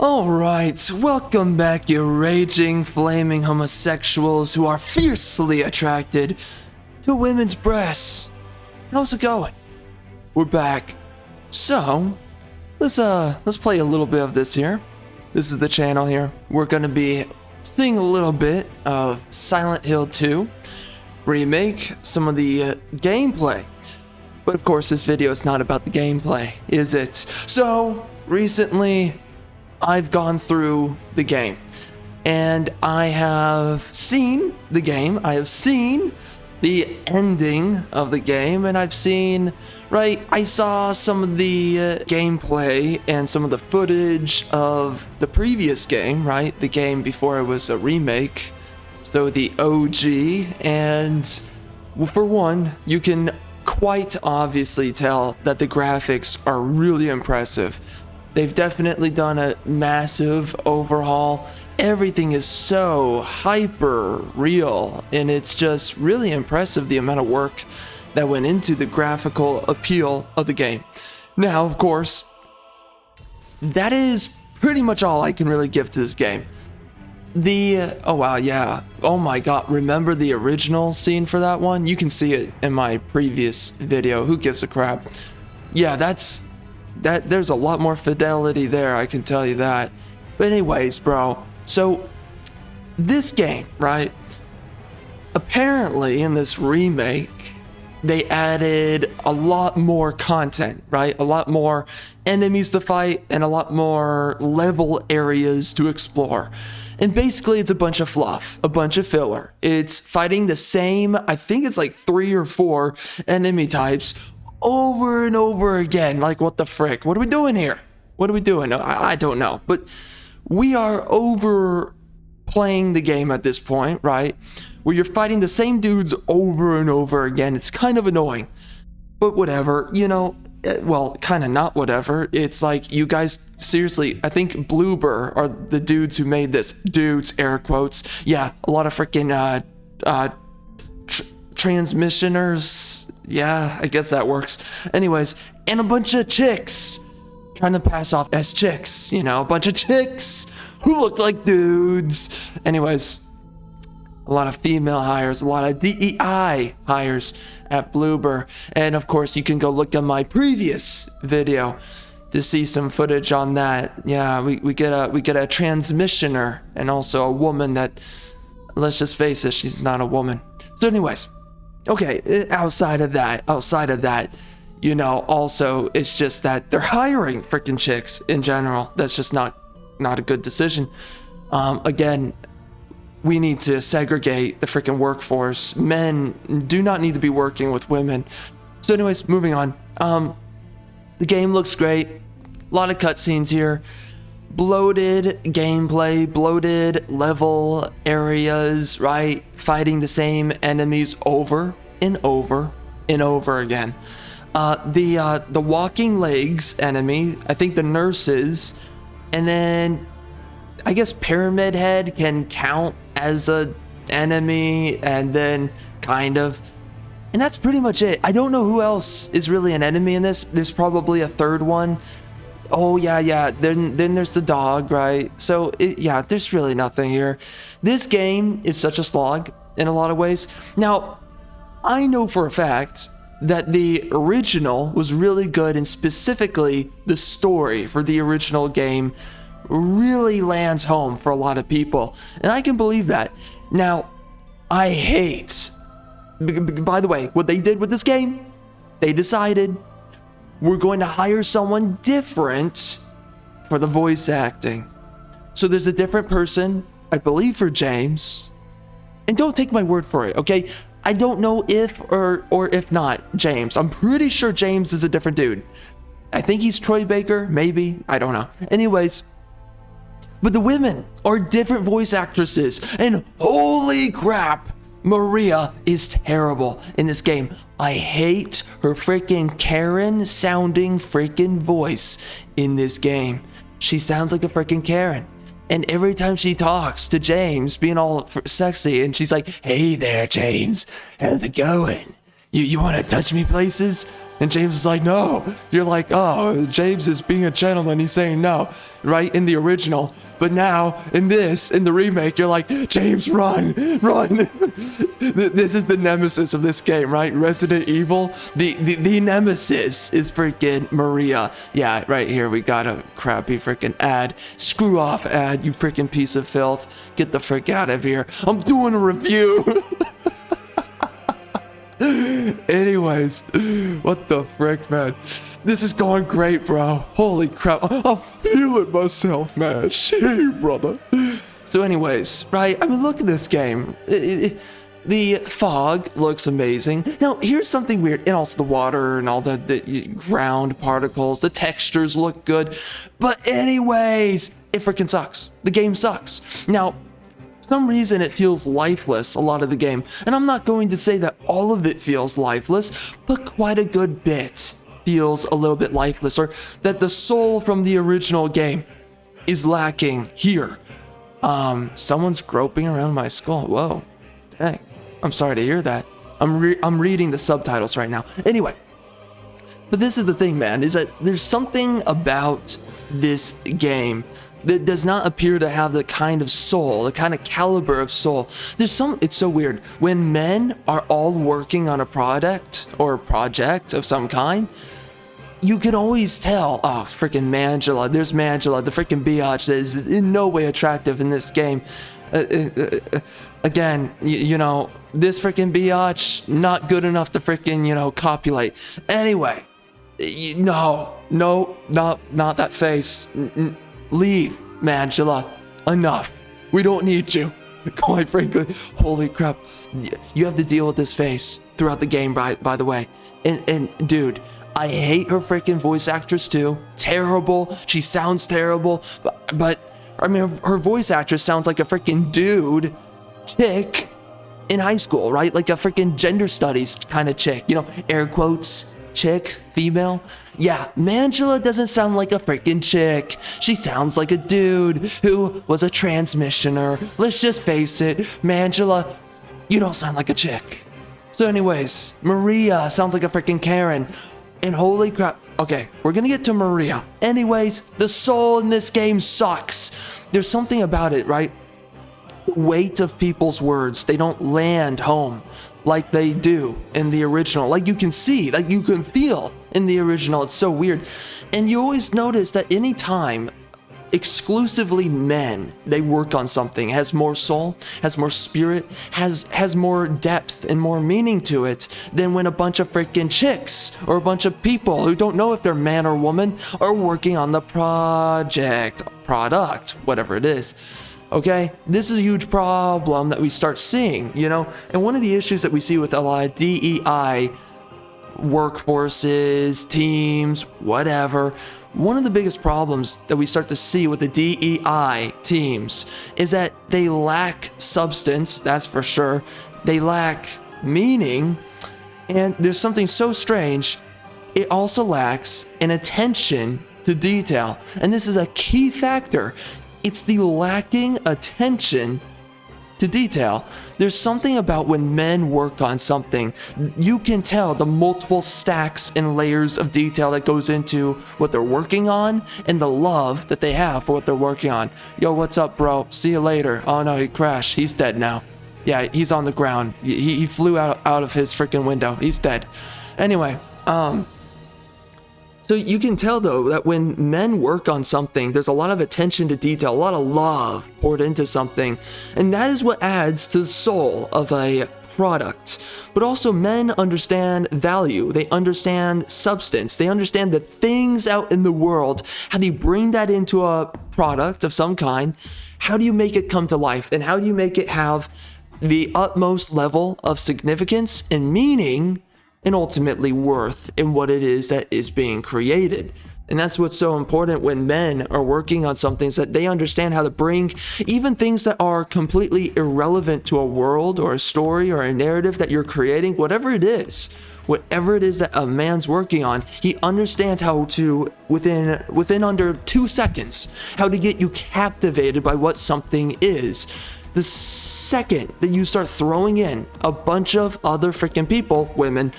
Alright, welcome back, you raging, flaming homosexuals who are fiercely attracted to women's breasts. How's it going? We're back. So, let's play a little bit of this here. This is the channel here. We're gonna be seeing a little bit of Silent Hill 2 Remake, some of the gameplay. But of course, this video is not about the gameplay, is it? So, recently, I've gone through the game and I have seen the game. I have seen the ending of the game, and I've seen, I saw some of the gameplay and some of the footage of the previous game, right? The game before it was a remake. So the OG, and for one, you can quite obviously tell that the graphics are really impressive. They've definitely done a massive overhaul. Everything is so hyper real, and it's just really impressive the amount of work that went into the graphical appeal of the game. Now, of course, that is pretty much all I can really give to this game. Oh wow, yeah. Oh my god, remember the original scene for that one? You can see it in my previous video. Who gives a crap? Yeah, there's a lot more fidelity there, I can tell you that. But anyways, bro, so this game, right? Apparently in this remake, they added a lot more content, right? A lot more enemies to fight and a lot more level areas to explore. And basically it's a bunch of fluff, a bunch of filler. It's fighting the same, I think it's like 3 or 4 enemy types over and over again. Like, what the frick? What are we doing here? What are we doing? I don't know. But we are overplaying the game at this point, right? Where you're fighting the same dudes over and over again. It's kind of annoying. But whatever, you know, well, kind of not whatever. It's like, you guys, seriously, I think Bloober are the dudes who made this. Dudes, air quotes. Yeah, a lot of freaking transmissioners. Yeah, I guess that works. Anyways, and a bunch of chicks trying to pass off as chicks, you know, a bunch of chicks who look like dudes. Anyways, a lot of female hires, a lot of DEI hires at Bloober. And of course, you can go look at my previous video to see some footage on that. Yeah, we get a transmissioner and also a woman that, let's just face it, she's not a woman. So anyways, okay, outside of that, you know, also, it's just that they're hiring freaking chicks in general. That's just not a good decision. Again, we need to segregate the freaking workforce. Men do not need to be working with women. So anyways, moving on. The game looks great. A lot of cutscenes here. Bloated gameplay, bloated level areas, right? Fighting the same enemies over and over and over again. The walking legs enemy, I think the nurses, and then I guess Pyramid Head can count as a enemy, and then kind of, and that's pretty much it. I don't know who else is really an enemy in this. There's probably a third one. Oh yeah. Then there's the dog, right? So yeah, there's really nothing here. This game is such a slog in a lot of ways. Now, I know for a fact that the original was really good, and specifically the story for the original game really lands home for a lot of people, and I can believe that. Now, I hate, by the way, what they did with this game. They decided, we're going to hire someone different for the voice acting. So there's a different person, I believe, for James. And don't take my word for it, okay? I don't know if or if not James. I'm pretty sure James is a different dude. I think he's Troy Baker, maybe. I don't know. Anyways, but the women are different voice actresses. And holy crap, Maria is terrible in this game. I hate her freaking Karen sounding freaking voice in this game. She sounds like a freaking Karen. And every time she talks to James, being all sexy, and she's like, "Hey there, James, how's it going? You want to touch me places?" And James is like, no. You're like, oh, James is being a gentleman. He's saying no, right? In the original. But now, in the remake, you're like, James, run. This is the nemesis of this game, right? Resident Evil. The nemesis is freaking Maria. Yeah, right here, we got a crappy freaking ad. Screw off, ad, you freaking piece of filth. Get the frick out of here. I'm doing a review. Anyways, what the frick, man? This is going great, bro. Holy crap. I'm feeling myself, man. Shit, brother. So anyways, right? I mean, look at this game. The fog looks amazing. Now, here's something weird. And also the water and all the ground particles. The textures look good. But anyways, it freaking sucks. The game sucks. Now, for some reason it feels lifeless, a lot of the game, and I'm not going to say that all of it feels lifeless, but quite a good bit feels a little bit lifeless, or that the soul from the original game is lacking here. Someone's groping around my skull. Whoa, dang, I'm sorry to hear that. I'm reading the subtitles right now. Anyway, but this is the thing, man, is that there's something about this game that does not appear to have the kind of soul, the kind of caliber of soul. It's so weird. When men are all working on a product or a project of some kind, you can always tell, oh, freaking Mangela, there's Mangela, the freaking biatch that is in no way attractive in this game. Again, you know, this freaking biatch, not good enough to freaking, you know, copulate. Anyway, no, not that face. Leave, Mangela. Enough. We don't need you. Quite frankly, holy crap. You have to deal with this face throughout the game, by the way. And dude, I hate her freaking voice actress too. Terrible. She sounds terrible. But I mean, her voice actress sounds like a freaking dude, chick, in high school, right? Like a freaking gender studies kind of chick. You know, air quotes, chick, female. Yeah, Mangela doesn't sound like a freaking chick. She sounds like a dude who was a transmissioner. Let's just face it, Mangela, you don't sound like a chick. So anyways, Maria sounds like a freaking Karen. And holy crap. Okay, we're gonna get to Maria. Anyways, the soul in this game sucks. There's something about it, right? The weight of people's words, they don't land home like they do in the original. Like you can see, like you can feel in the original. It's so weird. And you always notice that anytime exclusively men, they work on something, has more soul, has more spirit, has more depth and more meaning to it than when a bunch of freaking chicks or a bunch of people who don't know if they're man or woman are working on the product, whatever it is. Okay, this is a huge problem that we start seeing, you know, and one of the issues that we see with a lot of DEI workforces, teams, whatever, one of the biggest problems that we start to see with the DEI teams is that they lack substance, that's for sure, they lack meaning, and there's something so strange, it also lacks an attention to detail, and this is a key factor. It's the lacking attention to detail. There's something about when men work on something, you can tell the multiple stacks and layers of detail that goes into what they're working on and the love that they have for what they're working on. Yo, what's up, bro? See you later. Oh no, he crashed. He's dead now. Yeah, he's on the ground. He flew out of his freaking window. He's dead. Anyway, so you can tell though that when men work on something, there's a lot of attention to detail, a lot of love poured into something, and that is what adds to the soul of a product. But also men understand value, they understand substance, they understand the things out in the world. How do you bring that into a product of some kind? How do you make it come to life? And how do you make it have the utmost level of significance and meaning and ultimately worth in what it is that is being created? And that's what's so important when men are working on something, is that they understand how to bring even things that are completely irrelevant to a world or a story or a narrative that you're creating, whatever it is that a man's working on, he understands how to, within under 2 seconds, how to get you captivated by what something is. The second that you start throwing in a bunch of other freaking people, women,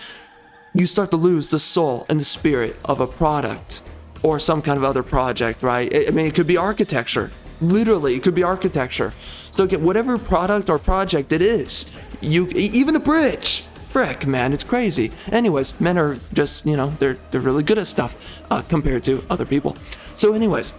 you start to lose the soul and the spirit of a product or some kind of other project, right? I mean, it could be architecture. Literally, it could be architecture. So again, whatever product or project it is, even a bridge. Frick, man, it's crazy. Anyways, men are just, they're really good at stuff compared to other people. So anyways,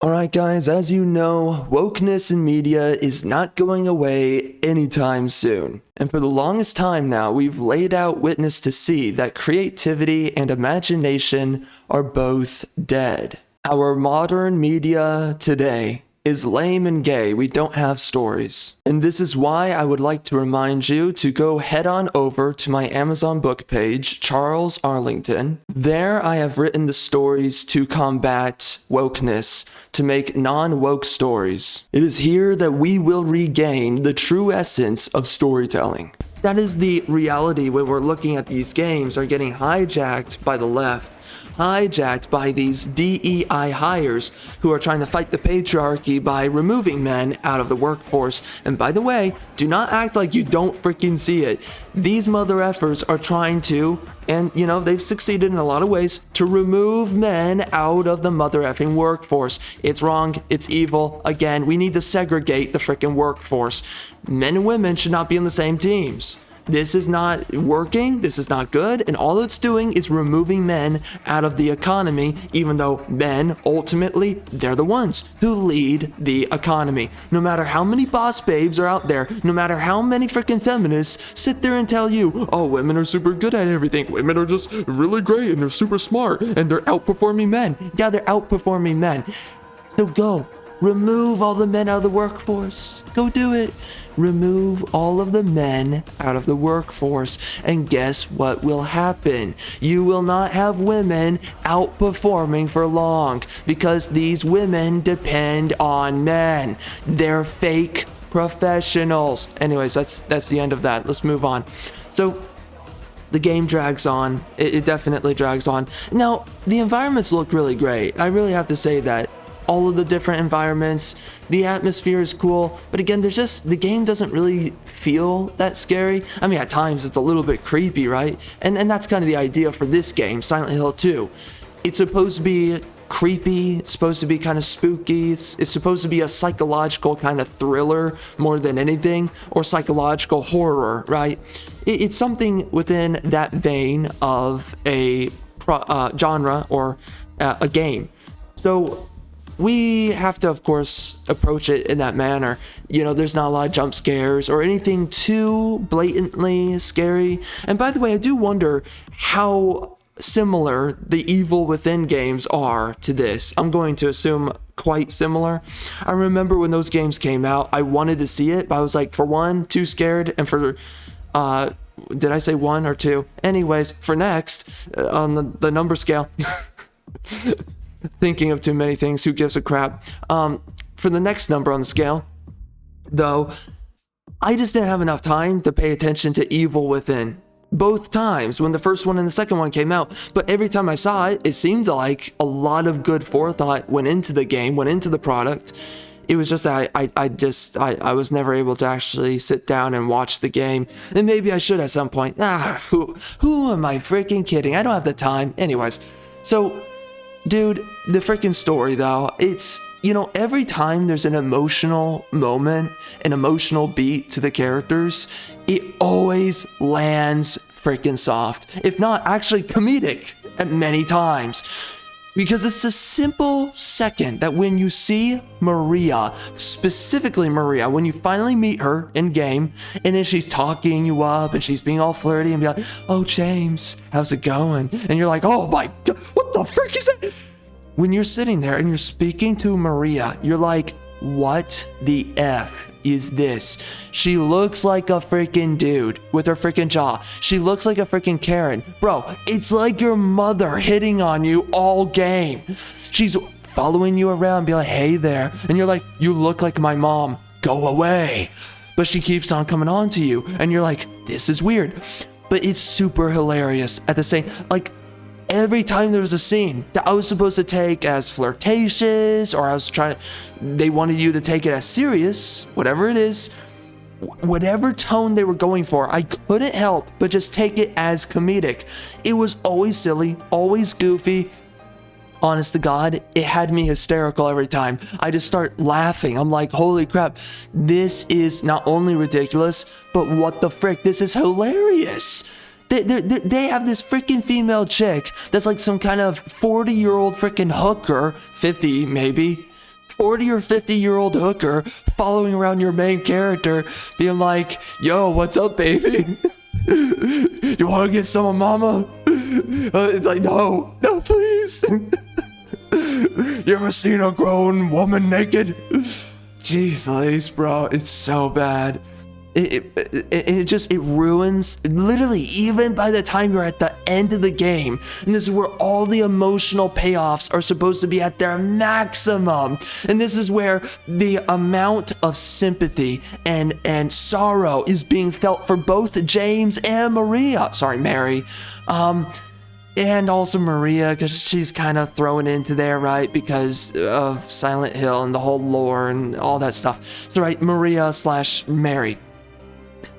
alright guys, as you know, wokeness in media is not going away anytime soon. And for the longest time now, we've laid out witness to see that creativity and imagination are both dead. Our modern media today is lame and gay. We don't have stories. And this is why I would like to remind you to go head on over to my Amazon book page, Charles Arlington. There I have written the stories to combat wokeness, to make non-woke stories. It is here that we will regain the true essence of storytelling. That is the reality when we're looking at these games are getting hijacked by the left, hijacked by these DEI hires who are trying to fight the patriarchy by removing men out of the workforce. And by the way, do not act like you don't freaking see it. These mother effers are trying to, and they've succeeded in a lot of ways, to remove men out of the mother effing workforce. It's wrong, it's evil. Again, we need to segregate the freaking workforce. Men and women should not be on the same teams. This is not working, this is not good, and all it's doing is removing men out of the economy, even though men, ultimately, they're the ones who lead the economy. No matter how many boss babes are out there, no matter how many freaking feminists sit there and tell you, oh, women are super good at everything, women are just really great, and they're super smart, and they're outperforming men. Yeah, they're outperforming men. So go, remove all the men out of the workforce. Go do it. Remove all of the men out of the workforce, and guess what will happen? You will not have women outperforming for long because these women depend on men. They're fake professionals. Anyways, that's the end of that. Let's move on. So the game drags on. It definitely drags on. Now, the environments look really great. I really have to say that. All of the different environments, the atmosphere is cool, but again, the game doesn't really feel that scary. I mean, at times it's a little bit creepy, right? And that's kind of the idea for this game, Silent Hill 2. It's supposed to be creepy, it's supposed to be kind of spooky, it's supposed to be a psychological kind of thriller more than anything, or psychological horror, right? It's something within that vein of a genre or a game. So we have to, of course, approach it in that manner. There's not a lot of jump scares or anything too blatantly scary. And by the way, I do wonder how similar the Evil Within games are to this. I'm going to assume quite similar. I remember when those games came out, I wanted to see it, but I was like, for one, too scared, and for did I say 1 or 2? Anyways, for next, on the number scale, thinking of too many things, who gives a crap? For the next number on the scale, though, I just didn't have enough time to pay attention to Evil Within. Both times, when the first one and the second one came out, but every time I saw it, it seemed like a lot of good forethought went into the game, went into the product. It was just that I was never able to actually sit down and watch the game. And maybe I should at some point. Who am I freaking kidding? I don't have the time. Anyways, so dude, the freaking story though, it's, every time there's an emotional moment, an emotional beat to the characters, it always lands freaking soft. If not actually comedic at many times. Because it's a simple second that when you see Maria, specifically Maria, when you finally meet her in game, and then she's talking you up and she's being all flirty and be like, oh, James, how's it going? And you're like, oh my God, what the frick is that? When you're sitting there and you're speaking to Maria, you're like, what the F is this? She looks like a freaking dude with her freaking jaw. She looks like a freaking Karen. Bro, it's like your mother hitting on you all game. She's following you around, be like, hey there. And you're like, you look like my mom. Go away. But she keeps on coming on to you. And you're like, this is weird. But it's super hilarious at the same, like, every time there was a scene that I was supposed to take as flirtatious, or they wanted you to take it as serious, whatever it is, whatever tone they were going for, I couldn't help but just take it as comedic. It was always silly, always goofy. Honest to God, it had me hysterical every time. I just start laughing. I'm like, holy crap, this is not only ridiculous, but what the frick, this is hilarious. They have this freaking female chick that's like some kind of 40-year-old freaking hooker, 50 maybe, 40 or 50-year-old hooker following around your main character, being like, yo, what's up, baby? You want to get some of mama? It's like, no, please. You ever seen a grown woman naked? Jeez Louise, bro, it's so bad. It ruins, literally, even by the time you're at the end of the game. And this is where all the emotional payoffs are supposed to be at their maximum. And this is where the amount of sympathy and sorrow is being felt for both James and Mary. And also Maria, because she's kind of thrown into there, right? Because of Silent Hill and the whole lore and all that stuff. So, right, Maria/Mary.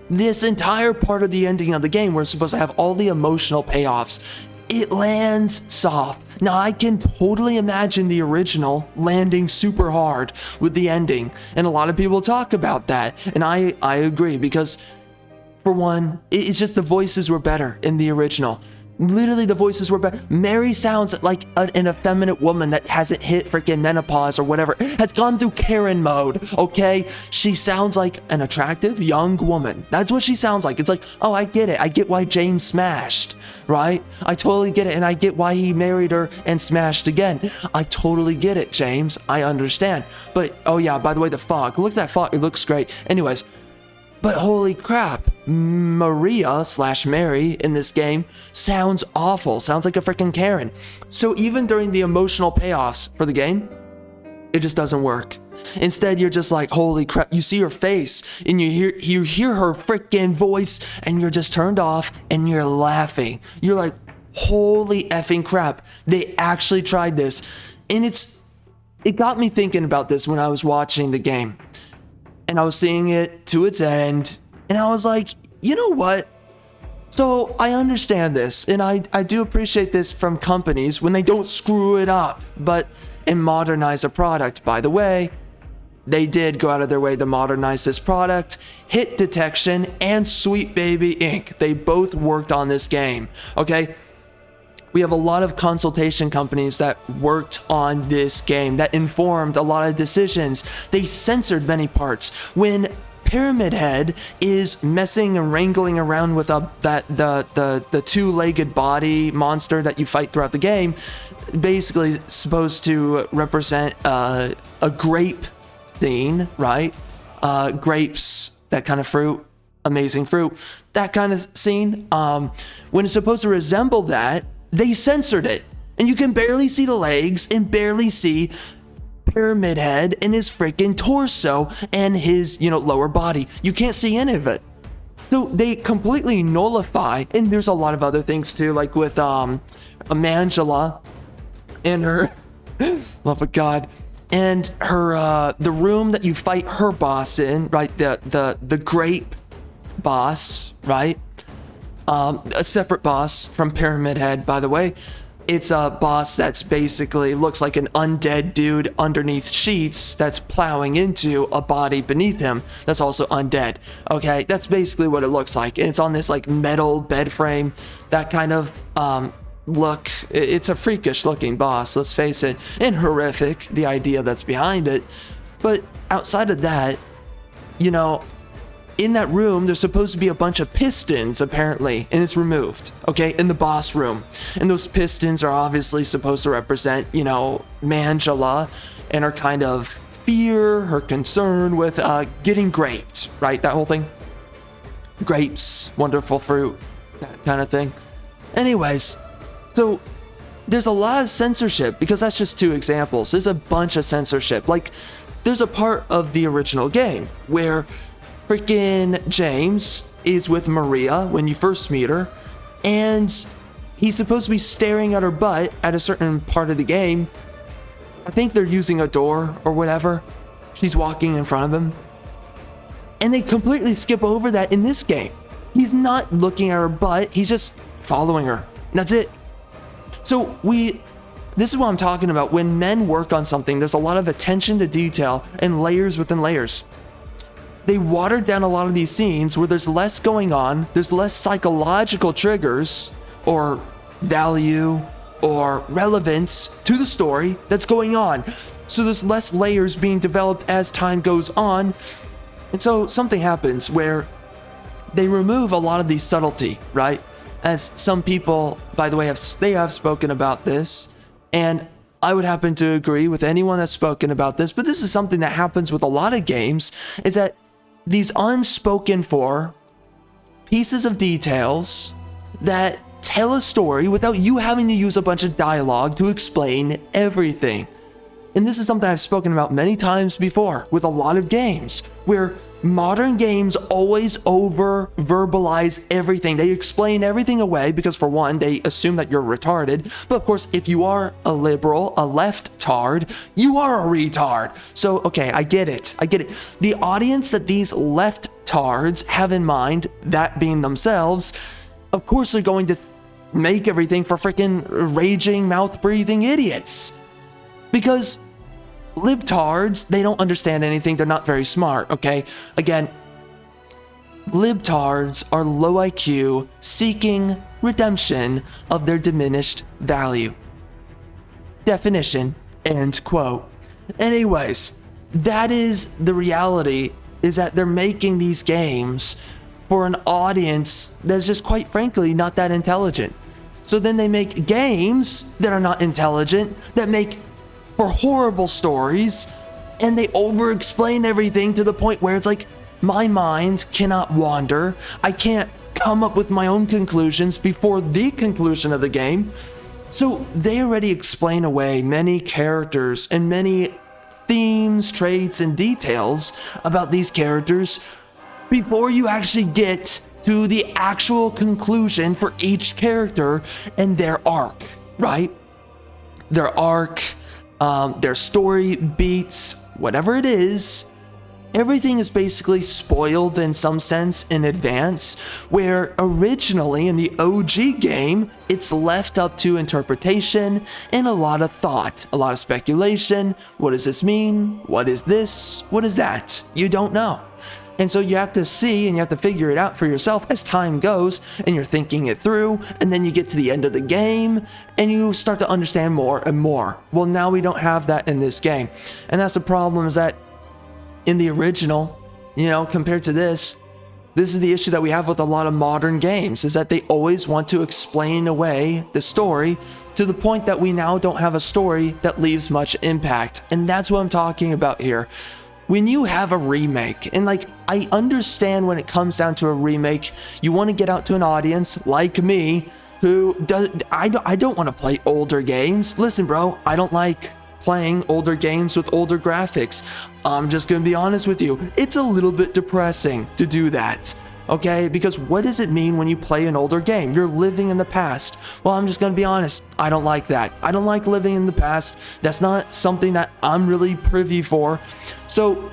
This entire part of the ending of the game, we're supposed to have all the emotional payoffs. It lands soft. Now, I can totally imagine the original landing super hard with the ending. And a lot of people talk about that. And I agree, because for one, it's just the voices were better in the original. Literally, the voices were better. Mary sounds like an effeminate woman that hasn't hit freaking menopause or whatever, has gone through Karen mode, okay? She sounds like an attractive young woman. That's what she sounds like. It's like, oh, I get it. I get why James smashed, right? I totally get it, and I get why he married her and smashed again. I totally get it, James. I understand. But, oh yeah, by the way, the fog. Look at that fog. It looks great. Anyways, but holy crap, Maria/Mary in this game sounds awful. Sounds like a freaking Karen. So even during the emotional payoffs for the game, it just doesn't work. Instead, you're just like, holy crap. You see her face and you hear her freaking voice, and you're just turned off and you're laughing. You're like, holy effing crap. They actually tried this. And it got me thinking about this when I was watching the game. And I was seeing it to its end, and I was like, you know what? So I understand this, and I do appreciate this from companies when they don't screw it up, and modernize a product. By the way, they did go out of their way to modernize this product. Hit Detection and Sweet Baby Inc. They both worked on this game, okay? We have a lot of consultation companies that worked on this game, that informed a lot of decisions. They censored many parts. When Pyramid Head is messing and wrangling around with the two-legged body monster that you fight throughout the game, basically supposed to represent a grape scene, right? Grapes, that kind of fruit, amazing fruit, that kind of scene. When it's supposed to resemble that, they censored it, and you can barely see the legs and barely see Pyramid Head and his freaking torso and his, lower body. You can't see any of it. So they completely nullify, and there's a lot of other things too, like with Amangela and her, love of God, and her, the room that you fight her boss in, right? The grape boss, right? A separate boss from Pyramid Head, by the way. It's a boss that's basically looks like an undead dude underneath sheets that's plowing into a body beneath him that's also undead. Okay, that's basically what it looks like. And it's on this like metal bed frame, that kind of look. It's a freakish looking boss, let's face it, and horrific, the idea that's behind it. But outside of that, in that room, there's supposed to be a bunch of pistons, apparently, and it's removed, okay, in the boss room. And those pistons are obviously supposed to represent, Mangela and her kind of fear, her concern with getting graped, right? That whole thing. Grapes, wonderful fruit, that kind of thing. Anyways, so there's a lot of censorship, because that's just two examples. There's a bunch of censorship. Like, there's a part of the original game where freaking James is with Maria when you first meet her, and he's supposed to be staring at her butt at a certain part of the game. I think they're using a door or whatever. She's walking in front of him. And they completely skip over that in this game. He's not looking at her butt, he's just following her. That's it. So this is what I'm talking about. When men work on something, there's a lot of attention to detail and layers within layers. They watered down a lot of these scenes where there's less going on, there's less psychological triggers or value or relevance to the story that's going on. So there's less layers being developed as time goes on. And so something happens where they remove a lot of the subtlety, right? As some people, by the way, they have spoken about this, and I would happen to agree with anyone that's spoken about this, but this is something that happens with a lot of games, is that these unspoken for pieces of details that tell a story without you having to use a bunch of dialogue to explain everything. And this is something I've spoken about many times before with a lot of games, where modern games always over-verbalize everything. They explain everything away because, for one, they assume that you're retarded. But of course, if you are a liberal, a left-tard, you are a retard. So, okay, I get it. The audience that these left-tards have in mind, that being themselves, of course they're going to make everything for freaking raging, mouth-breathing idiots. Because libtards, they don't understand anything. They're not very smart, okay? Again, libtards are low IQ, seeking redemption of their diminished value. Definition, end quote. Anyways, that is the reality, is that they're making these games for an audience that's just, quite frankly, not that intelligent. So then they make games that are not intelligent, that make for horrible stories, and they over-explain everything to the point where it's like, my mind cannot wander. I can't come up with my own conclusions before the conclusion of the game. So they already explain away many characters and many themes, traits, and details about these characters before you actually get to the actual conclusion for each character and their arc, right? Their arc, their story beats, whatever it is, everything is basically spoiled in some sense in advance, where originally in the OG game, it's left up to interpretation and a lot of thought, a lot of speculation. What does this mean? What is this? What is that? You don't know. And so you have to see and you have to figure it out for yourself as time goes, and you're thinking it through, and then you get to the end of the game and you start to understand more and more. Well, now we don't have that in this game. And that's the problem, is that in the original, compared to this is the issue that we have with a lot of modern games, is that they always want to explain away the story to the point that we now don't have a story that leaves much impact. And that's what I'm talking about here. When you have a remake, and I understand when it comes down to a remake, you want to get out to an audience like me who I don't want to play older games. Listen, bro, I don't like playing older games with older graphics. I'm just going to be honest with you. It's a little bit depressing to do that. Okay, because what does it mean when you play an older game? You're living in the past. Well, I'm just gonna be honest, I don't like that. I don't like living in the past. That's not something that I'm really privy for. So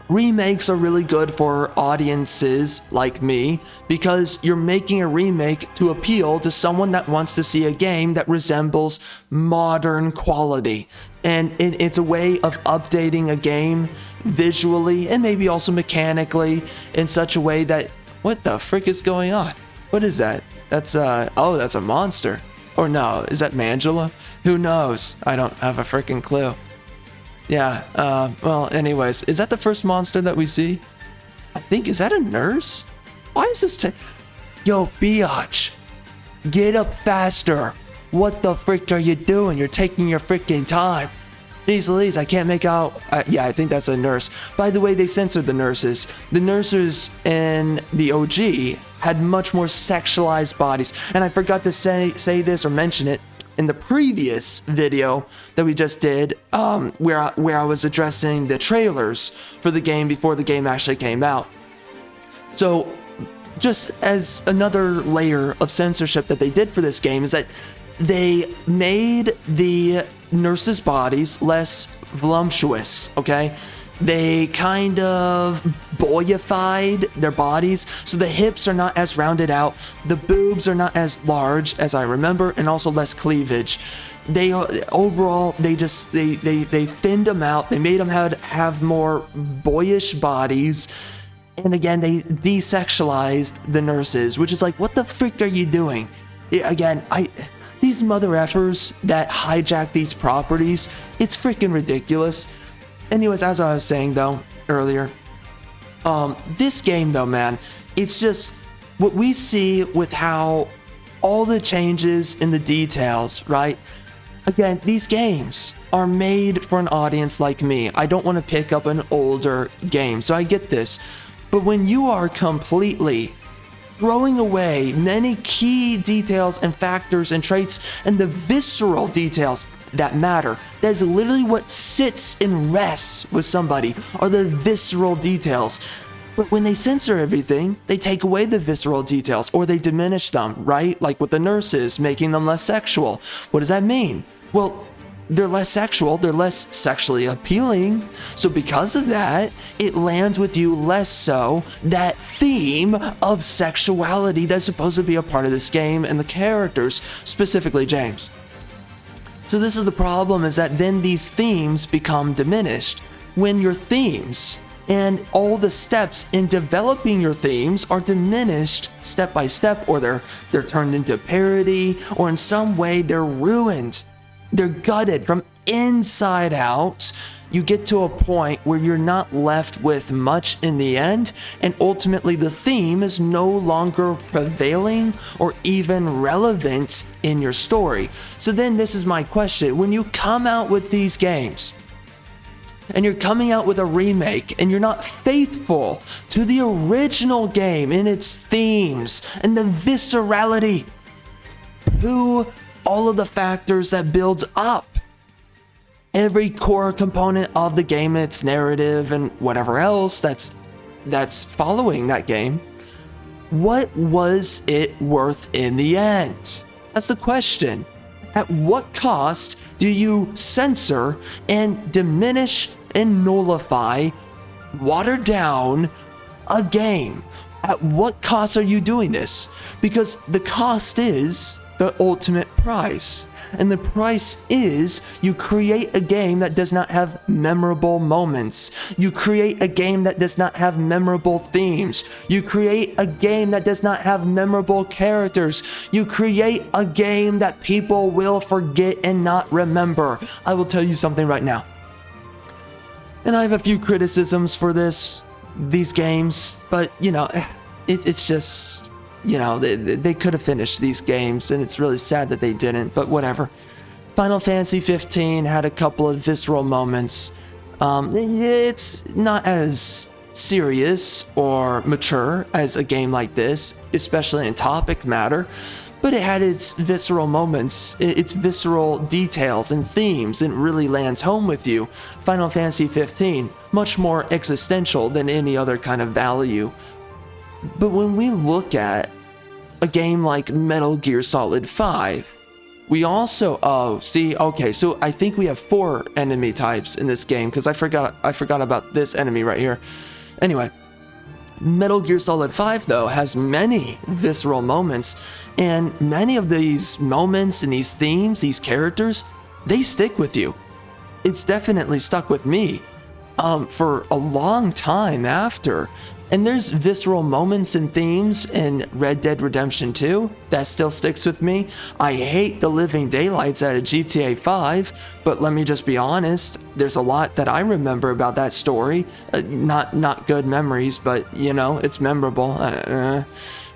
remakes are really good for audiences like me, because you're making a remake to appeal to someone that wants to see a game that resembles modern quality. And it's a way of updating a game visually and maybe also mechanically in such a way that, what the frick is going on? What is that? That's that's a monster. Or no, is that Mangela? Who knows? I don't have a freaking clue. Yeah, well, anyways, is that the first monster that we see? I think, is that a nurse? Why is this Yo, biatch, get up faster. What the frick are you doing? You're taking your freaking time. Jeez Louise, I can't make out. Yeah, I think that's a nurse. By the way, they censored the nurses. The nurses in the OG had much more sexualized bodies. And I forgot to say this or mention it in the previous video that we just did, where I was addressing the trailers for the game before the game actually came out. So just as another layer of censorship that they did for this game is that they made the nurses' bodies less voluptuous, okay? They kind of boyified their bodies, so the hips are not as rounded out, the boobs are not as large as I remember, and also less cleavage. They overall, they thinned them out. They made them have more boyish bodies. And again, they desexualized the nurses, which is like, what the frick are you doing? Again, these mother effers that hijack these properties, it's freaking ridiculous. Anyways, as I was saying though earlier, this game though, man, it's just what we see with how all the changes in the details, right? Again, these games are made for an audience like me. I don't want to pick up an older game, so I get this. But when you are completely throwing away many key details and factors and traits and the visceral details that matter, that is literally what sits and rests with somebody, are the visceral details. But when they censor everything, they take away the visceral details or they diminish them, right? Like with the nurses, making them less sexual. What does that mean? Well, they're less sexual, they're less sexually appealing. So because of that, it lands with you less so that theme of sexuality that's supposed to be a part of this game and the characters, specifically James. So this is the problem, is that then these themes become diminished. When your themes and all the steps in developing your themes are diminished step by step, or they're turned into parody, or in some way they're ruined. They're gutted from inside out. You get to a point where you're not left with much in the end, and ultimately the theme is no longer prevailing or even relevant in your story. So then this is my question. When you come out with these games, and you're coming out with a remake, and you're not faithful to the original game in its themes and the viscerality to all of the factors that builds up every core component of the game, its narrative and whatever else that's following that game, what was it worth in the end? That's the question. At what cost do you censor and diminish and nullify, water down a game? At what cost are you doing this? Because the cost is the ultimate price. And the price is you create a game that does not have memorable moments. You create a game that does not have memorable themes. You create a game that does not have memorable characters. You create a game that people will forget and not remember. I will tell you something right now. And I have a few criticisms for these games, but you know, it's just, you know, they could have finished these games, and it's really sad that they didn't, but whatever. Final Fantasy 15 had a couple of visceral moments. It's not as serious or mature as a game like this, especially in topic matter, but it had its visceral moments, its visceral details and themes, and really lands home with you. Final Fantasy 15, much more existential than any other kind of value. But when we look at a game like Metal Gear Solid 5, we also, okay, so I think we have 4 enemy types in this game, because I forgot about this enemy right here. Anyway, Metal Gear Solid 5 though has many visceral moments, and many of these moments and these themes, these characters, they stick with you. It's definitely stuck with me for a long time after. And there's visceral moments and themes in Red Dead Redemption 2 that still sticks with me. I hate the living daylights out of GTA 5, but let me just be honest, there's a lot that I remember about that story. Not good memories, but you know, it's memorable.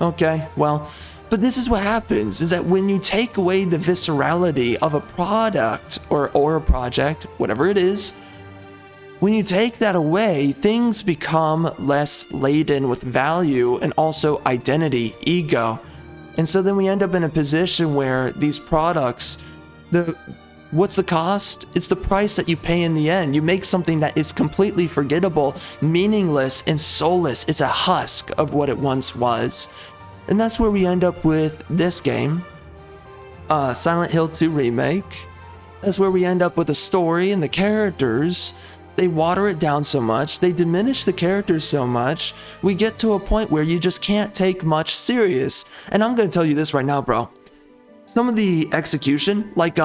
Okay, well, but this is what happens, is that when you take away the viscerality of a product or a project, whatever it is, when you take that away, things become less laden with value and also identity, ego. And so then we end up in a position where these products, what's the cost? It's the price that you pay in the end. You make something that is completely forgettable, meaningless, and soulless. It's a husk of what it once was. And that's where we end up with this game, Silent Hill 2 Remake. That's where we end up with the story and the characters They water it down so much, they diminish the characters so much, we get to a point where you just can't take much serious. And I'm gonna tell you this right now, bro. Some of the execution, like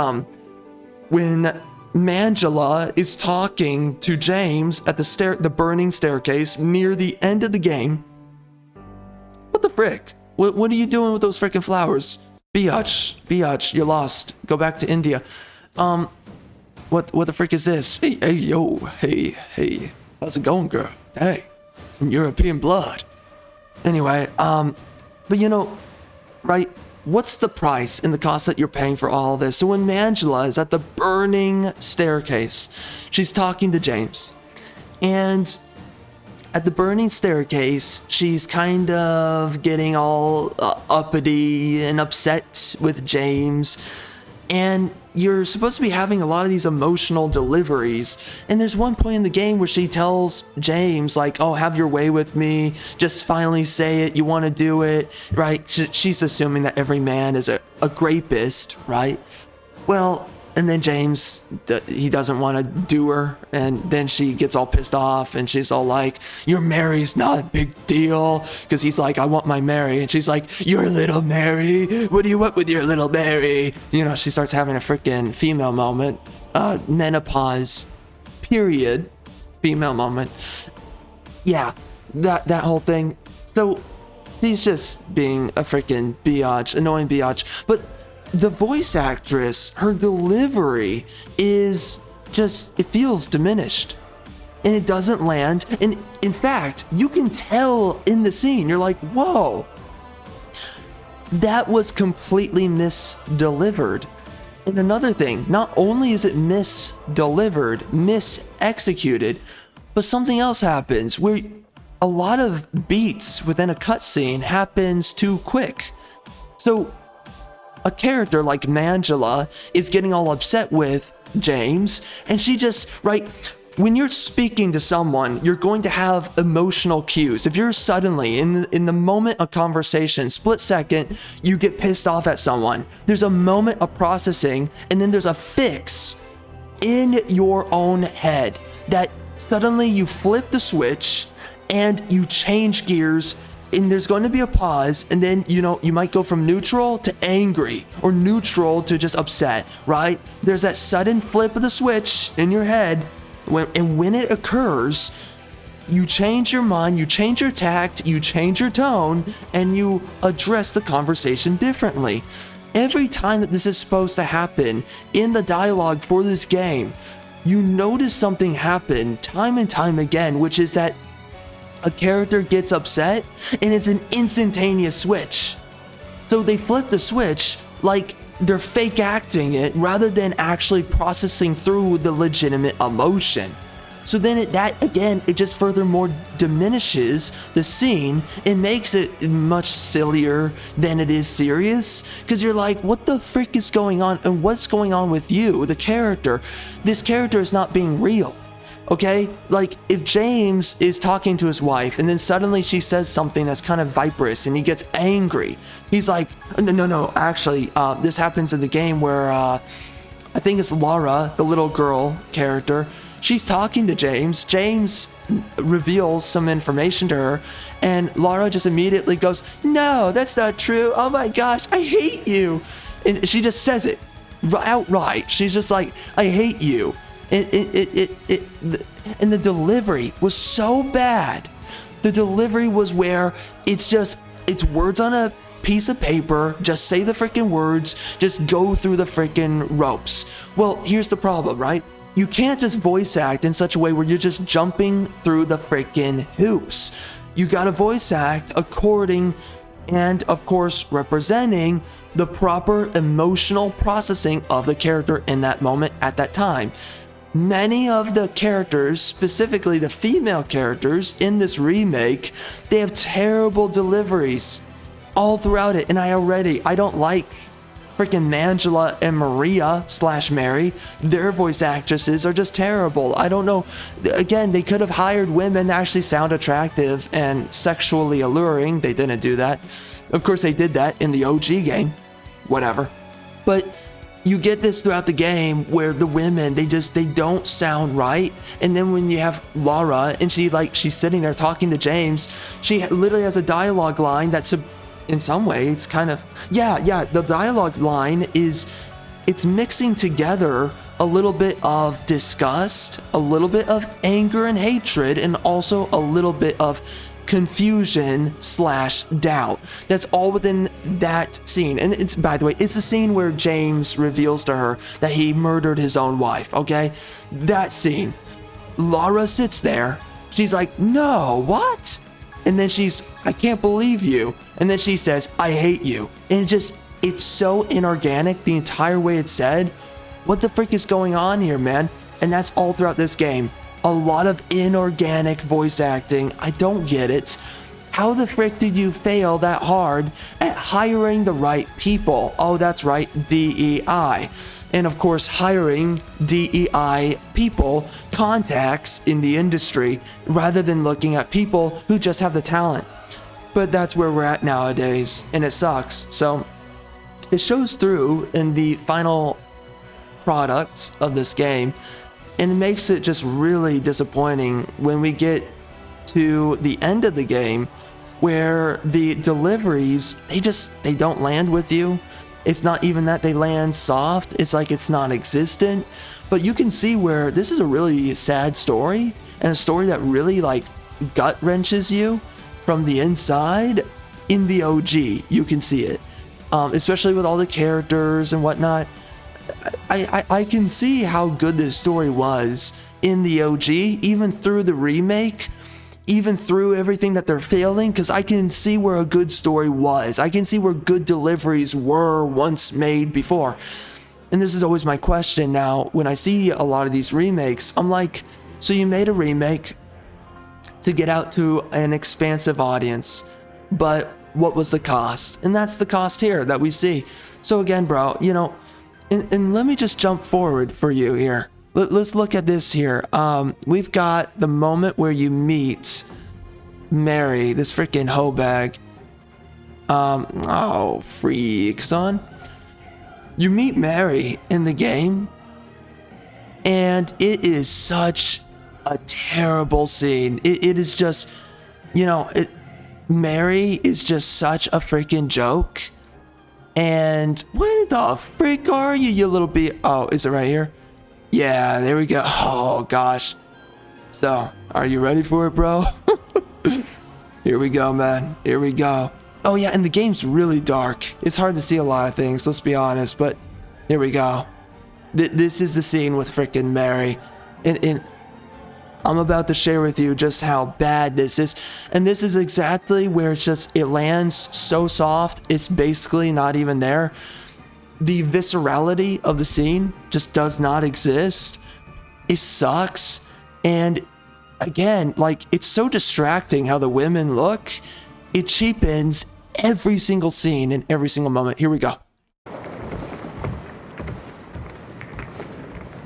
when Mangela is talking to James at the burning staircase near the end of the game. What the frick? What are you doing with those freaking flowers? Biatch, you're lost. Go back to India. What the frick is this? Hey, yo, hey. How's it going, girl? Hey, some European blood. Anyway, but you know, right? What's the price and the cost that you're paying for all this? So when Mangela is at the burning staircase, she's talking to James. And at the burning staircase, she's kind of getting all uppity and upset with James. And you're supposed to be having a lot of these emotional deliveries. And there's one point in the game where she tells James, like, oh, have your way with me. Just finally say it. You want to do it, right? She's assuming that every man is a rapist, right? Well, and then James, he doesn't want to do her. And then she gets all pissed off and she's all like, your Mary's not a big deal. Because he's like, I want my Mary. And she's like, your little Mary? What do you want with your little Mary? You know, she starts having a freaking female moment. Menopause, period. Female moment. Yeah, that whole thing. So she's just being a freaking biatch, annoying biatch. But the voice actress, her delivery is just, it feels diminished. And it doesn't land. And in fact, you can tell in the scene, you're like, whoa, that was completely misdelivered. And another thing, not only is it misdelivered, misexecuted, but something else happens where a lot of beats within a cutscene happens too quick. So a character like Mangela is getting all upset with James, and she just, right, when you're speaking to someone, you're going to have emotional cues. If you're suddenly in the moment of conversation, split second, you get pissed off at someone, there's a moment of processing, and then there's a fix in your own head that suddenly you flip the switch and you change gears. And there's going to be a pause, and then, you know, you might go from neutral to angry, or neutral to just upset, right? There's that sudden flip of the switch in your head, and when it occurs, you change your mind, you change your tact, you change your tone, and you address the conversation differently. Every time that this is supposed to happen in the dialogue for this game, you notice something happen time and time again, which is that a character gets upset and it's an instantaneous switch. So they flip the switch like they're fake acting it rather than actually processing through the legitimate emotion. So then it just furthermore diminishes the scene and makes it much sillier than it is serious. Because you're like, what the frick is going on? And what's going on with you, the character? This character is not being real. Okay, like if James is talking to his wife and then suddenly she says something that's kind of viperous and he gets angry, he's like, no, actually, this happens in the game where I think it's Laura, the little girl character. She's talking to James. James reveals some information to her, and Laura just immediately goes, no, that's not true. Oh my gosh, I hate you. And she just says it outright. She's just like, I hate you. And the delivery was so bad. The delivery was where it's words on a piece of paper, just say the freaking words, just go through the freaking ropes. Well, here's the problem, right? You can't just voice act in such a way where you're just jumping through the freaking hoops. You gotta voice act according and, of course, representing the proper emotional processing of the character in that moment at that time. Many of the characters, specifically the female characters in this remake, they have terrible deliveries all throughout it. And I don't like freaking Mangela and Maria / Mary. Their voice actresses are just terrible. I don't know. Again, they could have hired women that actually sound attractive and sexually alluring. They didn't do that. Of course, they did that in the OG game. Whatever. But you get this throughout the game where the women, they don't sound right. And then when you have Laura and she's sitting there talking to James, she literally has a dialogue line that's in some ways kind of, the dialogue line it's mixing together a little bit of disgust, a little bit of anger and hatred, and also a little bit of confusion/doubt. That's all within that scene. And it's, by the way, it's the scene where James reveals to her that he murdered his own wife, okay? That scene. Laura sits there. She's like, no, what? And then I can't believe you. And then she says, I hate you. And it's so inorganic the entire way it's said. What the frick is going on here, man? And that's all throughout this game. A lot of inorganic voice acting. I don't get it. How the frick did you fail that hard at hiring the right people? Oh, that's right, DEI. And of course, hiring DEI people, contacts in the industry, rather than looking at people who just have the talent. But that's where we're at nowadays, and it sucks. So it shows through in the final products of this game, and it makes it just really disappointing when we get to the end of the game where the deliveries, they don't land with you. It's not even that they land soft, it's like it's non-existent. But you can see where this is a really sad story, and a story that really like gut wrenches you from the inside. In the OG, you can see it, especially with all the characters and whatnot. I can see how good this story was in the OG, even through the remake, even through everything that they're failing, because I can see where a good story was. I can see where good deliveries were once made before. And this is always my question now when I see a lot of these remakes. I'm like, so you made a remake to get out to an expansive audience, but what was the cost? And that's the cost here that we see. So again, bro, you know, and let me just jump forward for you here. Let's look at this here. We've got the moment where you meet Mary, this freaking hoe bag. Oh, freak, son. You meet Mary in the game, and it is such a terrible scene. It is just, you know, Mary is just such a freaking joke. And where the frick are you, you little oh, is it right here? Yeah, there we go. Oh, gosh. So, are you ready for it, bro? Here we go, man. Here we go. Oh, yeah, and the game's really dark. It's hard to see a lot of things, let's be honest, but here we go. This is the scene with frickin' Mary. And I'm about to share with you just how bad this is. And this is exactly where it lands so soft, it's basically not even there. The viscerality of the scene just does not exist. It sucks. And again, like, it's so distracting how the women look. It cheapens every single scene and every single moment. Here we go.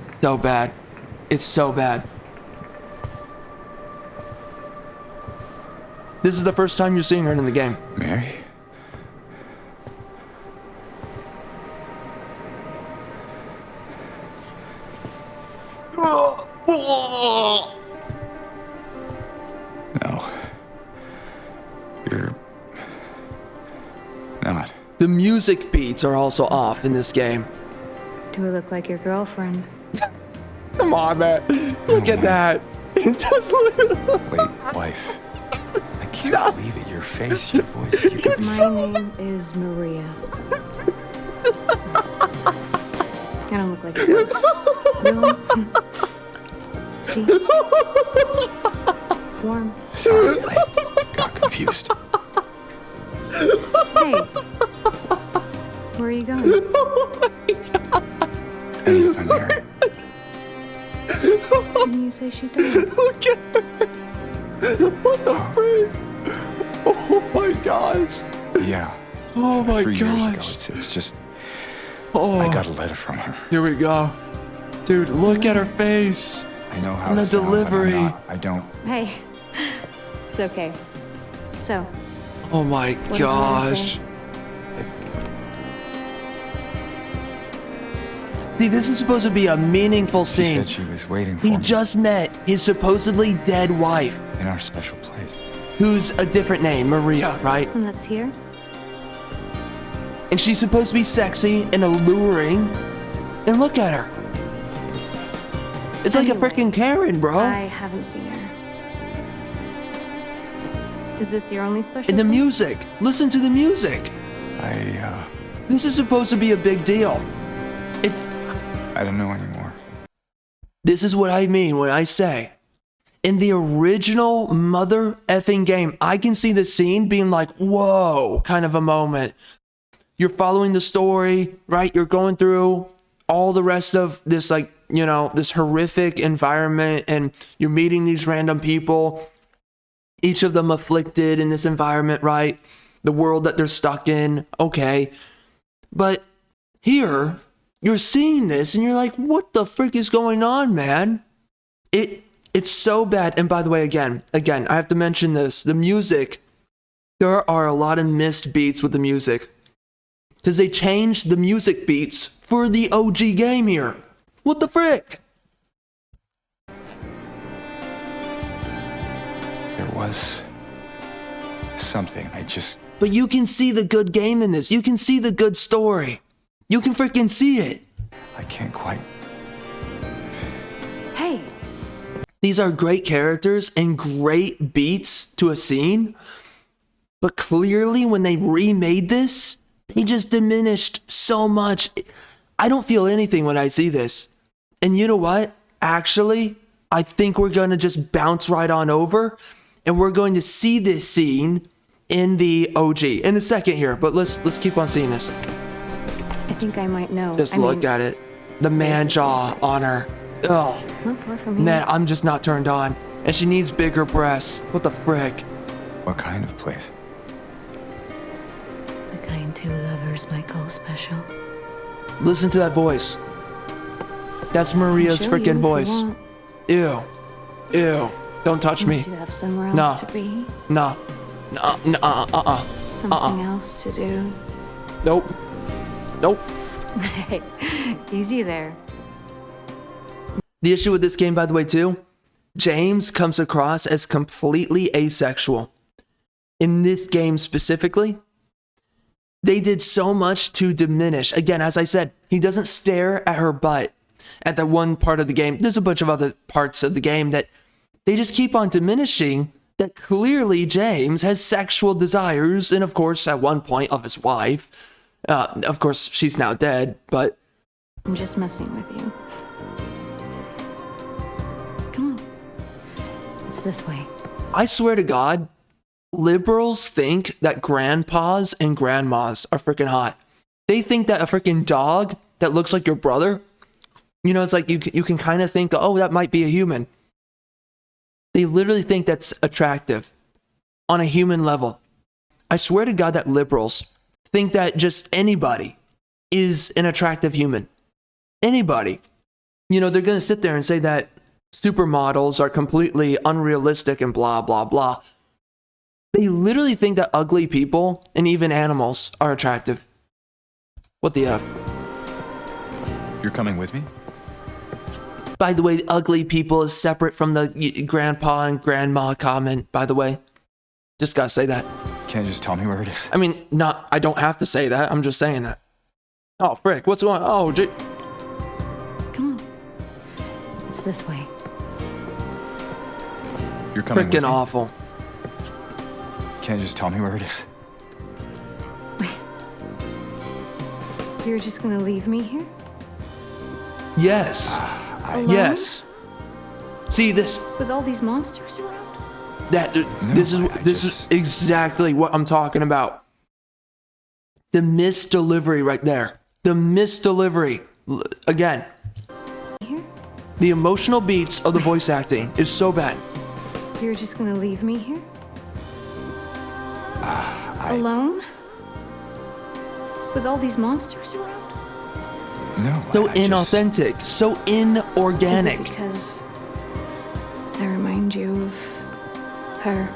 So bad. It's so bad. This is the first time you're seeing her in the game. Mary? No. You're not. The music beats are also off in this game. Do I look like your girlfriend? Come on, man. Look at that. It just Wait, wife. I can't believe it. Your face, your voice. My name is Maria. I don't look like a ghost. Really? See? Warm. Sorry, got confused. Hey. Where are you going? I need to find Mary. Didn't you say she died? Look at her. What the freak? Oh my gosh. Yeah. Oh my 3 years ago. gosh. It's just. Oh. I got a letter from her. Here we go. Dude, look at her face. I know how And to the delivery. I don't. Hey. It's okay. So, Oh my what did Mary gosh. say? See, this is supposed to be a meaningful She scene. said she was waiting for He me just met his supposedly dead wife, in our special place. who's a different name, Maria, right? And that's here? And she's supposed to be sexy and alluring. And look at her. It's like a Anyway, freaking Karen, bro. I haven't seen her. Is this your only special And the place? music. Listen to the music. This is supposed to be a big deal. I don't know anymore. This is what I mean when I say, in the original mother effing game, I can see the scene being like, whoa, kind of a moment. You're following the story, right? You're going through all the rest of this, like, you know, this horrific environment, and you're meeting these random people, each of them afflicted in this environment, right? The world that they're stuck in, okay. But here, you're seeing this and you're like, what the frick is going on, man? It's so bad. And by the way, again, I have to mention this. The music, there are a lot of missed beats with the music. Because they changed the music beats for the OG game here. What the frick? There was something But you can see the good game in this. You can see the good story. You can freaking see it. I can't quite. Hey, These are great characters and great beats to a scene. But clearly when they remade this, they just diminished so much. I don't feel anything when I see this. And you know what? Actually, I think we're going to just bounce right on over and we're going to see this scene in the OG in a second here. But let's keep on seeing this. I think I might know. Just look at it. The man jaw on her. Oh, Not far from here. man, I'm just not turned on. And she needs bigger breasts. What the frick? What kind of place? The kind two lovers might call special. Listen to that voice. That's Maria's I'll show you freaking if you voice. want. Ew. Ew. Don't touch me. Unless you have somewhere No. else to be. No. No. Something else to do. Nope. Nope. Hey, easy there. The issue with this game, by the way, too, James comes across as completely asexual. In this game specifically, they did so much to diminish. Again, as I said, he doesn't stare at her butt at that one part of the game. There's a bunch of other parts of the game that they just keep on diminishing that clearly James has sexual desires. And of course, at one point of his wife, of course, she's now dead, but I'm just messing with you. Come on. It's this way. I swear to God, liberals think that grandpas and grandmas are freaking hot. They think that a freaking dog that looks like your brother, you know, it's like you can kind of think, oh, that might be a human. They literally think that's attractive on a human level. I swear to God that liberals think that just anybody is an attractive human. Anybody. You know, they're going to sit there and say that supermodels are completely unrealistic and blah, blah, blah. They literally think that ugly people and even animals are attractive. What the F? You're coming with me? By the way, ugly people is separate from the grandpa and grandma comment, by the way. Just gotta say that. Can't you just tell me where it is? I mean, I don't have to say that. I'm just saying that. Oh, frick. What's going on? Oh, Come on. It's this way. You're coming with freaking me? awful. Can't you just tell me where it is? You're just gonna leave me here? Yes. Alone? Yes. See this. With all these monsters around? This is exactly what I'm talking about. The misdelivery right there. The misdelivery. Again, Here? the emotional beats of the voice acting is so bad. You're just gonna leave me here? Alone? With all these monsters around? No. So I just- inauthentic, so inorganic. Is it because I remind you of her?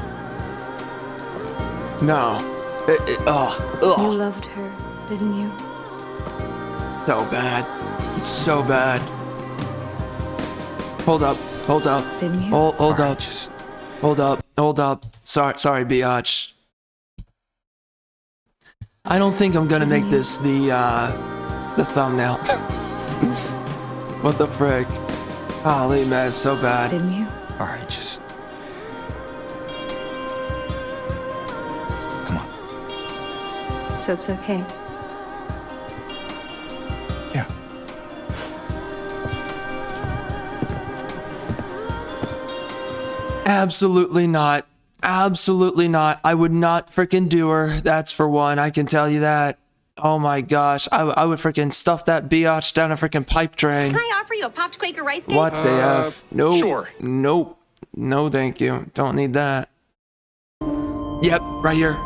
No. You Ugh. loved her, didn't you? So bad. It's so bad. Hold up. Didn't you? Hold Alright, up. just Hold up. Sorry, biatch. I don't think I'm gonna make this the thumbnail. What the frick? Golly, man, it's so bad. Didn't you? alright, just come on. So it's okay. Yeah. Absolutely not. Absolutely not. I would not freaking do her. That's for one. I can tell you that. Oh my gosh. I would freaking stuff that biatch down a freaking pipe drain. Can I offer you a popped Quaker rice cake? What the F? Nope. sure. Nope. No, thank you. Don't need that. Yep, right here.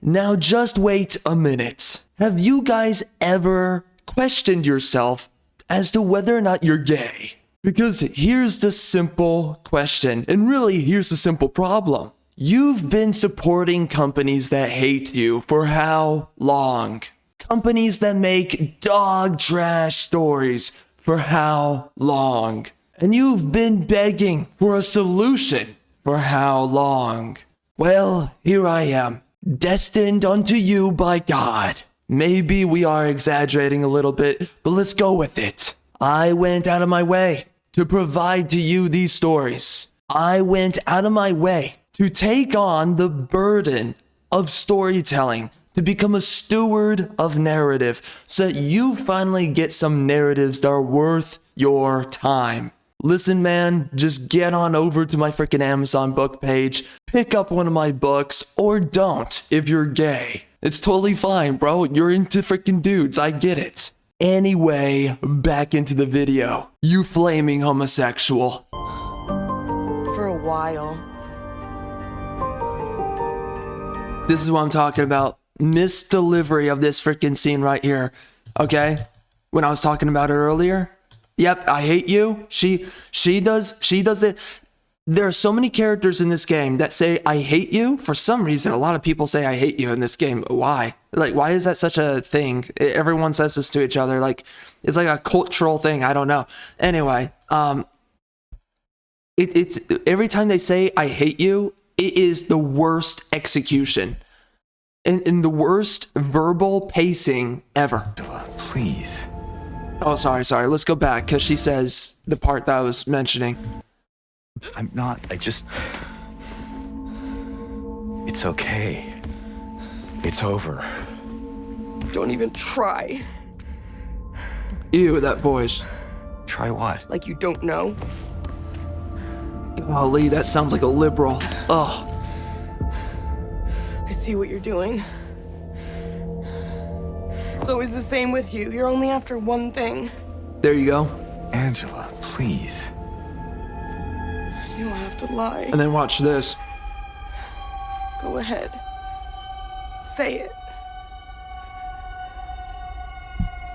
Now just wait a minute. Have you guys ever questioned yourself as to whether or not you're gay? Because here's the simple question, and really here's the simple problem. You've been supporting companies that hate you for how long? Companies that make dog trash stories for how long? And you've been begging for a solution for how long? Well, here I am, destined unto you by God. Maybe we are exaggerating a little bit, but let's go with it. I went out of my way to provide to you these stories. I went out of my way to take on the burden of storytelling, to become a steward of narrative, so that you finally get some narratives that are worth your time. Listen, man, just get on over to my freaking Amazon book page, pick up one of my books, or don't if you're gay. It's totally fine, bro. You're into freaking dudes. I get it. Anyway, back into the video. You flaming homosexual. For a while. This is what I'm talking about. Misdelivery of this freaking scene right here. Okay? When I was talking about it earlier. Yep, I hate you. She does it. There are so many characters in this game that say I hate you. For some reason, a lot of people say I hate you in this game. Why? Like, why is that such a thing? Everyone says this to each other. Like, it's like a cultural thing. I don't know. Anyway, it's every time they say I hate you, it is the worst execution and the worst verbal pacing ever. Please. Oh, sorry. Let's go back because she says the part that I was mentioning. I'm not. I just. It's okay. It's over. Don't even try. Ew, that voice. Try what? Like you don't know. Golly, that sounds like a liberal. Ugh. I see what you're doing. It's always the same with you. You're only after one thing. There you go. Angela, please. You don't have to lie. And then watch this. Go ahead. Say it.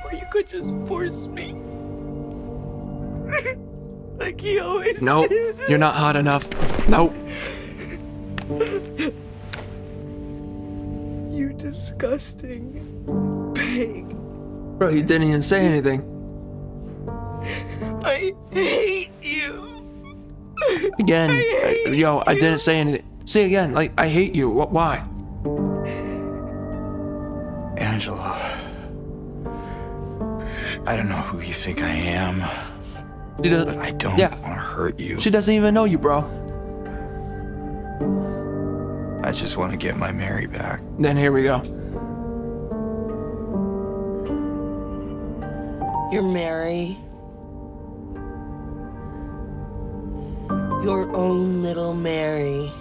Or you could just force me. Like he always Nope, did. you're not hot enough. Nope. You disgusting pig. Bro, you didn't even say anything. I hate you. Again, hate yo, I didn't say anything. Say again, like, I hate you. What? Why? Angela. I don't know who you think I am, She does, but I don't Yeah. want to hurt you. She doesn't even know you, bro. I just want to get my Mary back. Then here we go. You're Mary. Your own little Mary.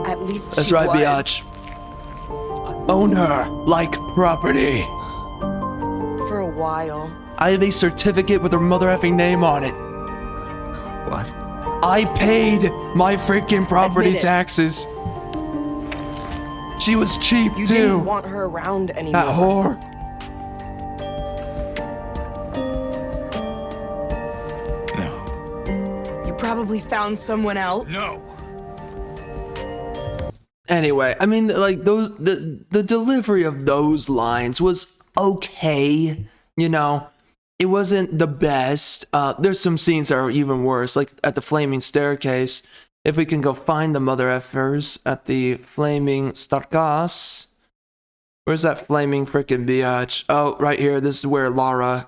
At least That's she right, was. biatch. Own her like property. For a while. I have a certificate with her mother effing name on it. What? I paid my freaking property Admit it. taxes. She was cheap You too. didn't want her around anymore. That whore. No. You probably found someone else. No. Anyway, I mean, like the delivery of those lines was okay. You know, it wasn't the best. There's some scenes that are even worse, like at the flaming staircase. If we can go find the mother effers at the flaming staircase. Where's that flaming frickin' biatch? Oh, right here. This is where Lara,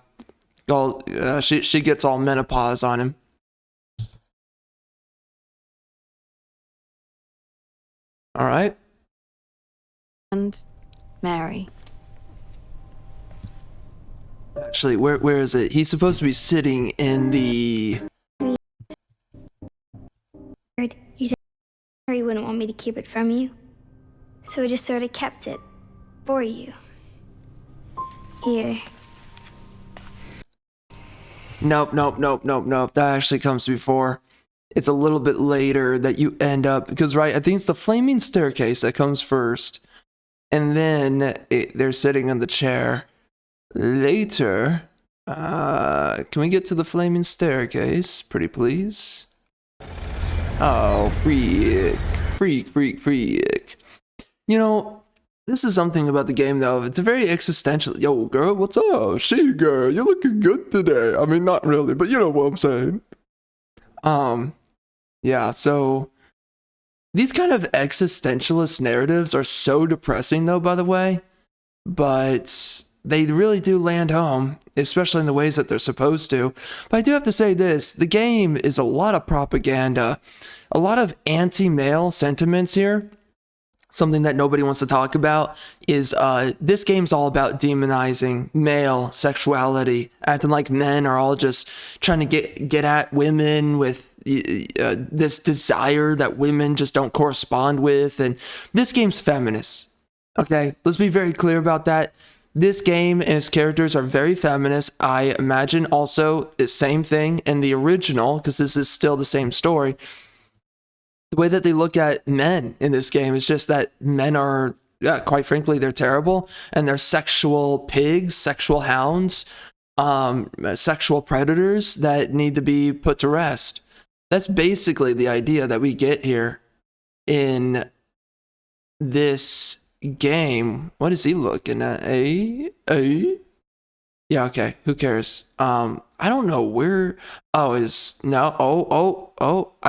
she gets all menopause on him. All right. And Mary. Actually, where is it? He's supposed to be sitting in the... You said Mary wouldn't want me to keep it from you, so I just sort of kept it for you. Here. Nope. That actually comes before. It's a little bit later that you end up, because right, I think it's the flaming staircase that comes first, and then they're sitting in the chair. Later, can we get to the flaming staircase, pretty please? Oh, freak. You know, this is something about the game though. It's a very existential. Yo, girl, what's up? She, girl, you're looking good today. I mean, not really, but you know what I'm saying. Yeah, so these kind of existentialist narratives are so depressing though, by the way, but they really do land home, especially in the ways that they're supposed to. But I do have to say this, the game is a lot of propaganda, a lot of anti-male sentiments here. Something that nobody wants to talk about is this game's all about demonizing male sexuality, acting like men are all just trying to get at women with this desire that women just don't correspond with. And this game's feminist. Okay, let's be very clear about that. This game and its characters are very feminist. I imagine also the same thing in the original, because this is still the same story. The way that they look at men in this game is just that men are, quite frankly, they're terrible, and they're sexual pigs, sexual hounds, sexual predators that need to be put to rest. That's basically the idea that we get here in this game. What is he looking at? Yeah, okay, who cares? I don't know where. I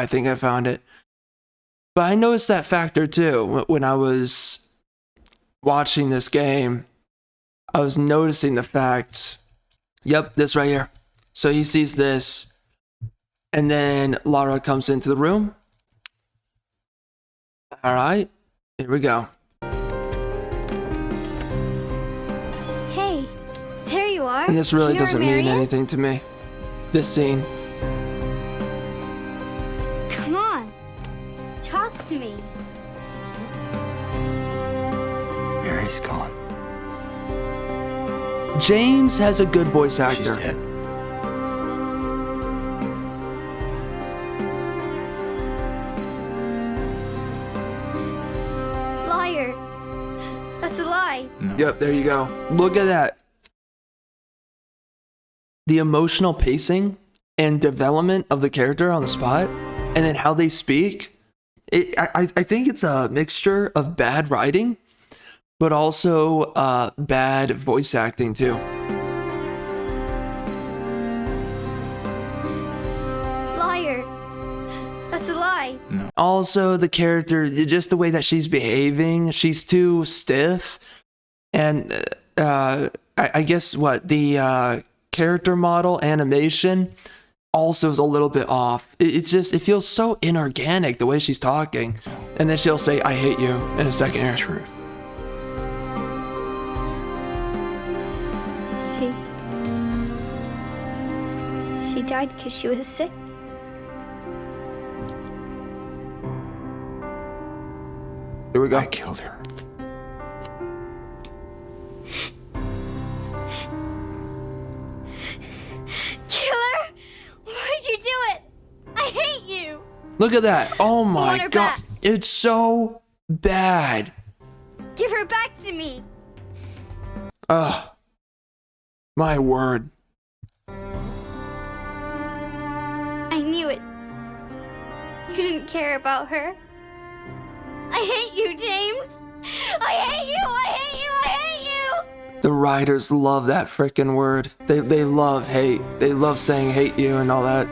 think I found it. But I noticed that factor too when I was watching this game. I was noticing the fact, yep, this right here. So he sees this, and then Lara comes into the room. All right, here we go. Hey, there you are. And this really Do you know doesn't where Mary mean is? anything to me. This scene. Come on, talk to me. Mary's gone. James has a good voice She's actor. dead. Liar. That's a lie. Yep, there you go. Look at that. The emotional pacing and development of the character on the spot, and then how they speak. I think it's a mixture of bad writing, but also bad voice acting too. Liar. That's a lie. Also, the character, just the way that she's behaving, she's too stiff. And I guess what the character model animation also is a little bit off. It feels so inorganic the way she's talking. And then she'll say, "I hate you" in a second It's here. the truth. She died because she was sick. Here we go. I killed her. Killer? Why'd you do it? I hate you. Look at that. Oh want my her god. back. It's so bad. Give her back to me. Ugh. My word. I knew it. You didn't care about her. I hate you, James. I hate you. I hate you. I hate you. The writers love that frickin' word. They love hate. They love saying hate you and all that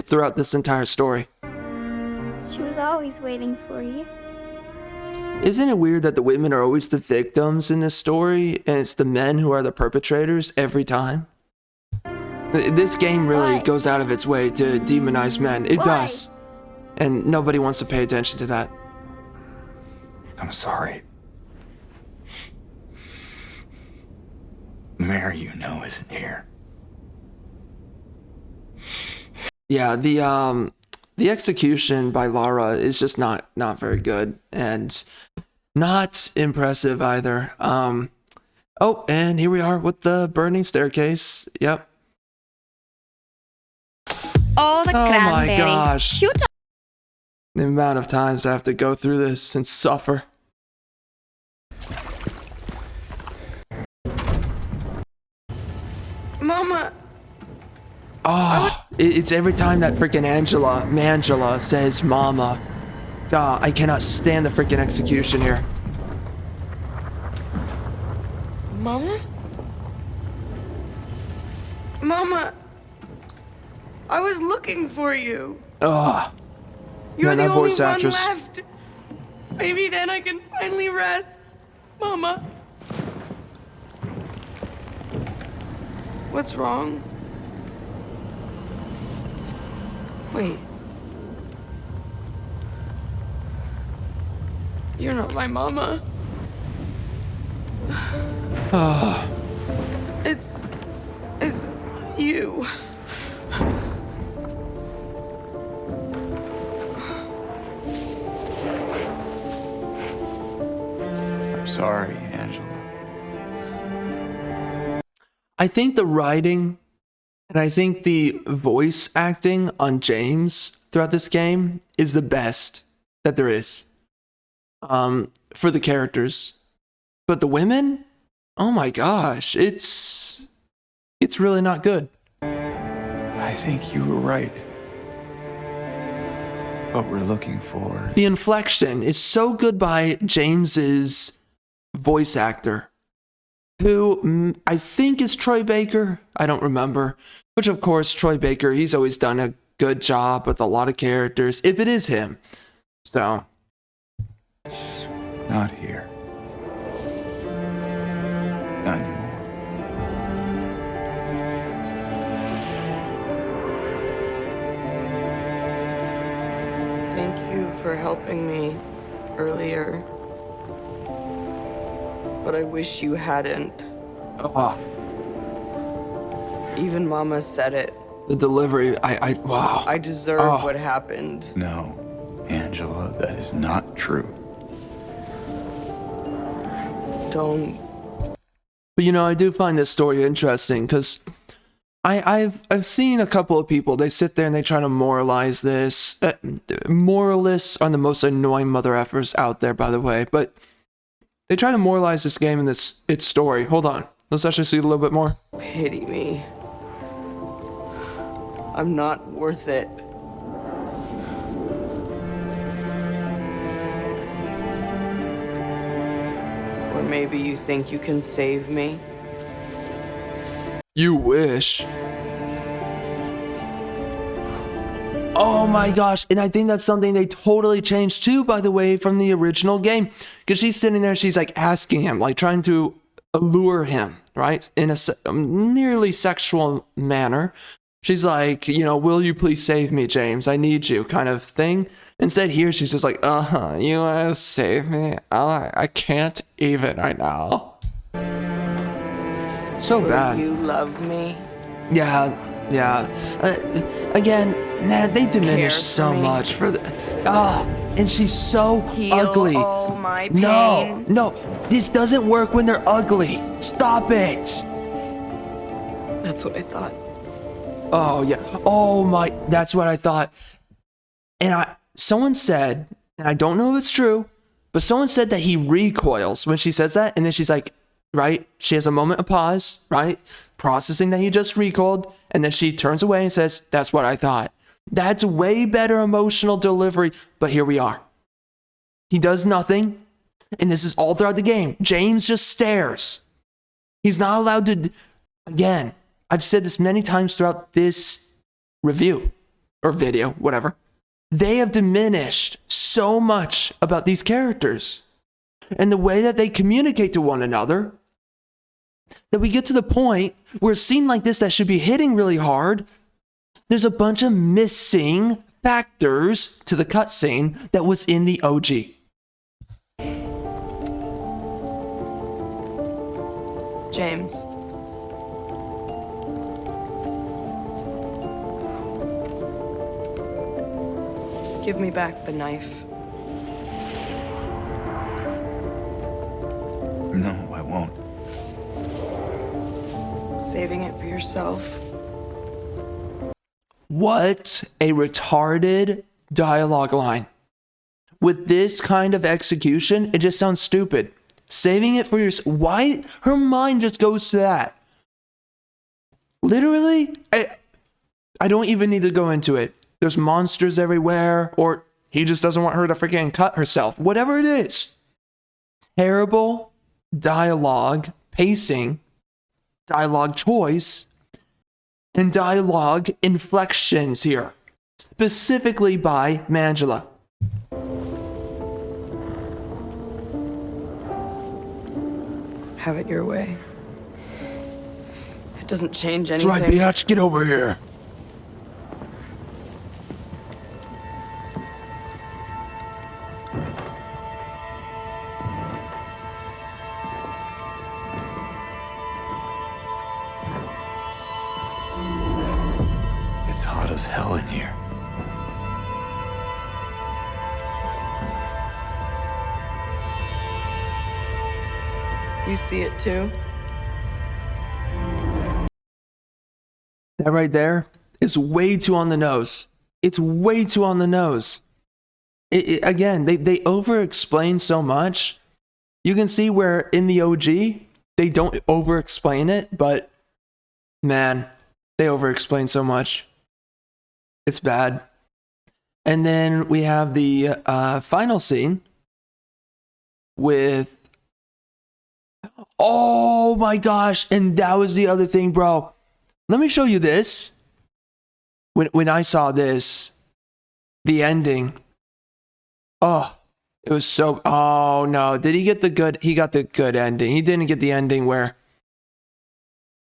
throughout this entire story. She was always waiting for you. Isn't it weird that the women are always the victims in this story and it's the men who are the perpetrators every time? This game really goes out of its way to demonize men. It does. And nobody wants to pay attention to that. I'm sorry. Mary, you know, isn't here. Yeah, the execution by Lara is just not very good and not impressive either. Oh, and here we are with the burning staircase. Yep. Oh, the cranberry. My gosh. Cute. The amount of times I have to go through this and suffer. Mama. Oh, it's every time that freaking Mangela says mama. God, I cannot stand the freaking execution here. Mama? Mama. I was looking for you. Ugh. You're Man, the that only voice one actress. left. Maybe then I can finally rest. Mama. What's wrong? Wait. You're not my mama. It's you. I'm sorry, Angela. I think the writing and I think the voice acting on James throughout this game is the best that there is. For the characters. But the women? Oh my gosh, it's really not good. I think you were right. What we're looking for. The inflection is so good by James's voice actor, who I think is Troy Baker. I don't remember. Which, of course, Troy Baker, he's always done a good job with a lot of characters, if it is him. So. It's not here. Not anymore. Thank you for helping me earlier. But I wish you hadn't. Even Mama said it. The delivery, wow. I deserve what happened. No, Angela, that is not true. Don't. But you know, I do find this story interesting because I've seen a couple of people, they sit there and they try to moralize this. Moralists are the most annoying mother effers out there, by the way, but they try to moralize this game and its story. Hold on, let's actually see a little bit more. Pity me. I'm not worth it. Or maybe you think you can save me? You wish. Oh my gosh, and I think that's something they totally changed too, by the way, from the original game. Because she's sitting there, she's like asking him, like trying to allure him, right? In a nearly sexual manner. She's like, you know, will you please save me, James? I need you, kind of thing. Instead, here she's just like, you want to save me? I can't even right now. It's so bad. You love me? Yeah. Again, they diminish Care so for me. much for the. And she's so Heal ugly. all my pain. No, this doesn't work when they're ugly. Stop it. That's what I thought. Oh yeah. Oh my. That's what I thought. And someone said, and I don't know if it's true, but someone said that he recoils when she says that, and then she's like, right? She has a moment of pause, right? Processing that he just recoiled, and then she turns away and says, "That's what I thought." That's way better emotional delivery, but here we are. He does nothing. And this is all throughout the game. James just stares. He's not allowed to, again, I've said this many times throughout this review or video, whatever. They have diminished so much about these characters and the way that they communicate to one another that we get to the point where a scene like this that should be hitting really hard, there's a bunch of missing factors to the cutscene that was in the OG. James. Give me back the knife. No, I won't. Saving it for yourself. What a retarded dialogue line. With this kind of execution, it just sounds stupid. Saving it for yourself. Why? Her mind just goes to that. Literally, I don't even need to go into it. There's monsters everywhere, or he just doesn't want her to freaking cut herself. Whatever it is. Terrible dialogue, pacing, dialogue choice, and dialogue inflections here. Specifically by Mangela. Have it your way. It doesn't change That's anything. right, biatch. Get over here. It's hot as hell in here. You see it too? That right there is way too on the nose. It's way too on the nose. Again, they over-explain so much. You can see where in the OG, they don't over-explain it, but man, they over-explain so much. It's bad. And then we have the final scene with... Oh my gosh, and that was the other thing, bro. Let me show you this. When I saw this, the ending. Oh, it was so... Oh no, did he get the good... He got the good ending. He didn't get the ending where...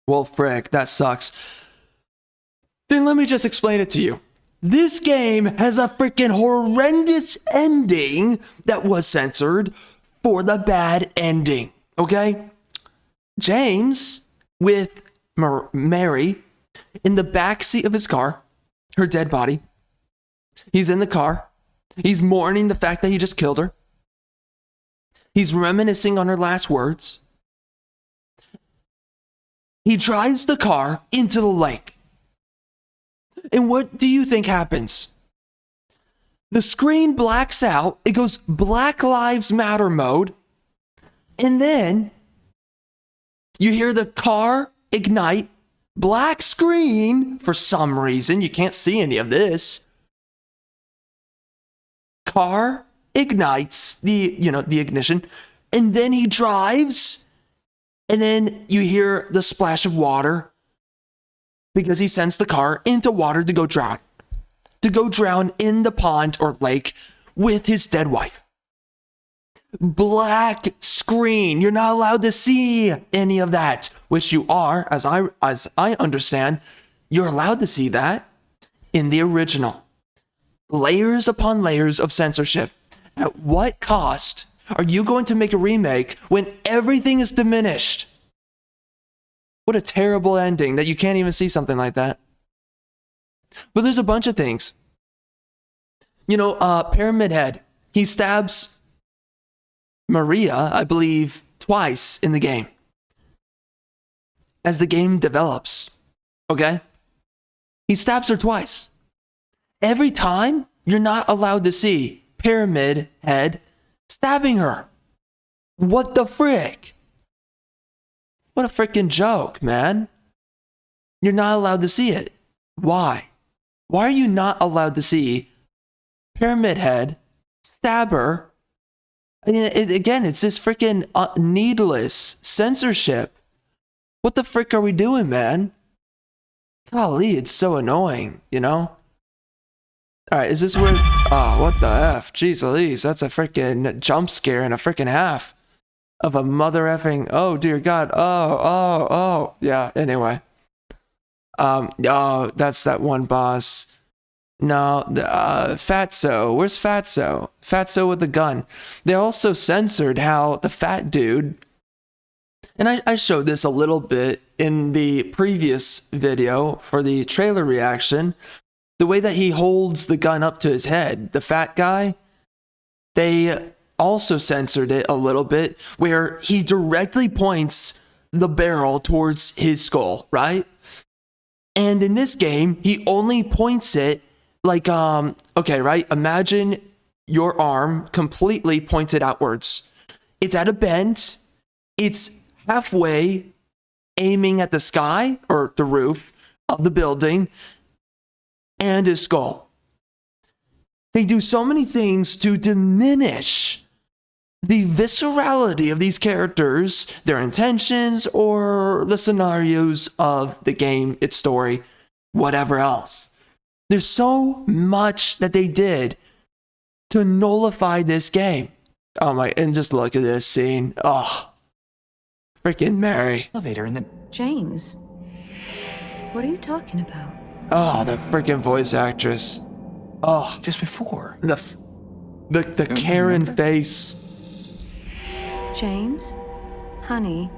Well, frick, that sucks. Then let me just explain it to you. This game has a freaking horrendous ending that was censored for the bad ending. Okay? James, with Mary, in the backseat of his car, her dead body. He's in the car. He's mourning the fact that he just killed her. He's reminiscing on her last words. He drives the car into the lake. And what do you think happens? The screen blacks out. It goes Black Lives Matter mode. And then you hear the car ignite, black screen for some reason. You can't see any of this. Car ignites the ignition, and then he drives, and then you hear the splash of water because he sends the car into water to go drown in the pond or lake with his dead wife. Black screen. You're not allowed to see any of that, which you are, as I understand, you're allowed to see that in the original. Layers upon layers of censorship. At what cost are you going to make a remake when everything is diminished? What a terrible ending that you can't even see something like that. But there's a bunch of things. Pyramid Head. He stabs Maria, I believe, twice in the game. As the game develops, okay? He stabs her twice. Every time, you're not allowed to see Pyramid Head stabbing her. What the frick? What a freaking joke, man. You're not allowed to see it. Why? Why are you not allowed to see Pyramid Head stab her I mean, again, it's this freaking needless censorship. What the frick are we doing, man? Golly, it's so annoying, you know? Alright, is this where... Oh, what the F? Jeez Louise, that's a freaking jump scare and a freaking half of a mother effing... Oh, dear God. Oh. Yeah, anyway. Oh, that's that one boss. No, Fatso. Where's Fatso? Fatso with the gun. They also censored how the fat dude... And I showed this a little bit in the previous video for the trailer reaction. The way that he holds the gun up to his head, the fat guy, they also censored it a little bit where he directly points the barrel towards his skull, right? And in this game, he only points it like, okay, right? Imagine your arm completely pointed outwards. It's at a bend. It's halfway aiming at the sky or the roof of the building and his skull. They do so many things to diminish the viscerality of these characters, their intentions, or the scenarios of the game, its story, whatever else. There's so much that they did to nullify this game. Oh my, and just look at this scene. Oh, freaking Mary. Elevator and then James, what are you talking about? Oh, the freaking voice actress. Oh, just before. the Karen remember? face. James? Honey?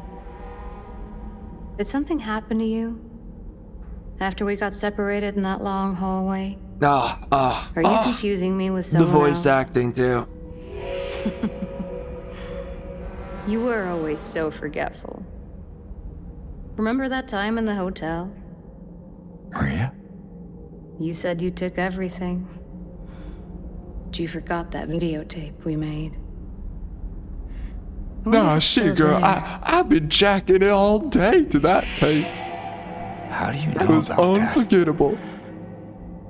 Did something happen to you? After we got separated in that long hallway? Oh. Are you confusing me with The someone voice else? acting too. You were always so forgetful. Remember that time in the hotel? Maria? You said you took everything. But you forgot that videotape we made. I wonder Nah, if it's shit, still girl. there. I've been jacking it all day to that tape. How do you know It was about that? unforgettable.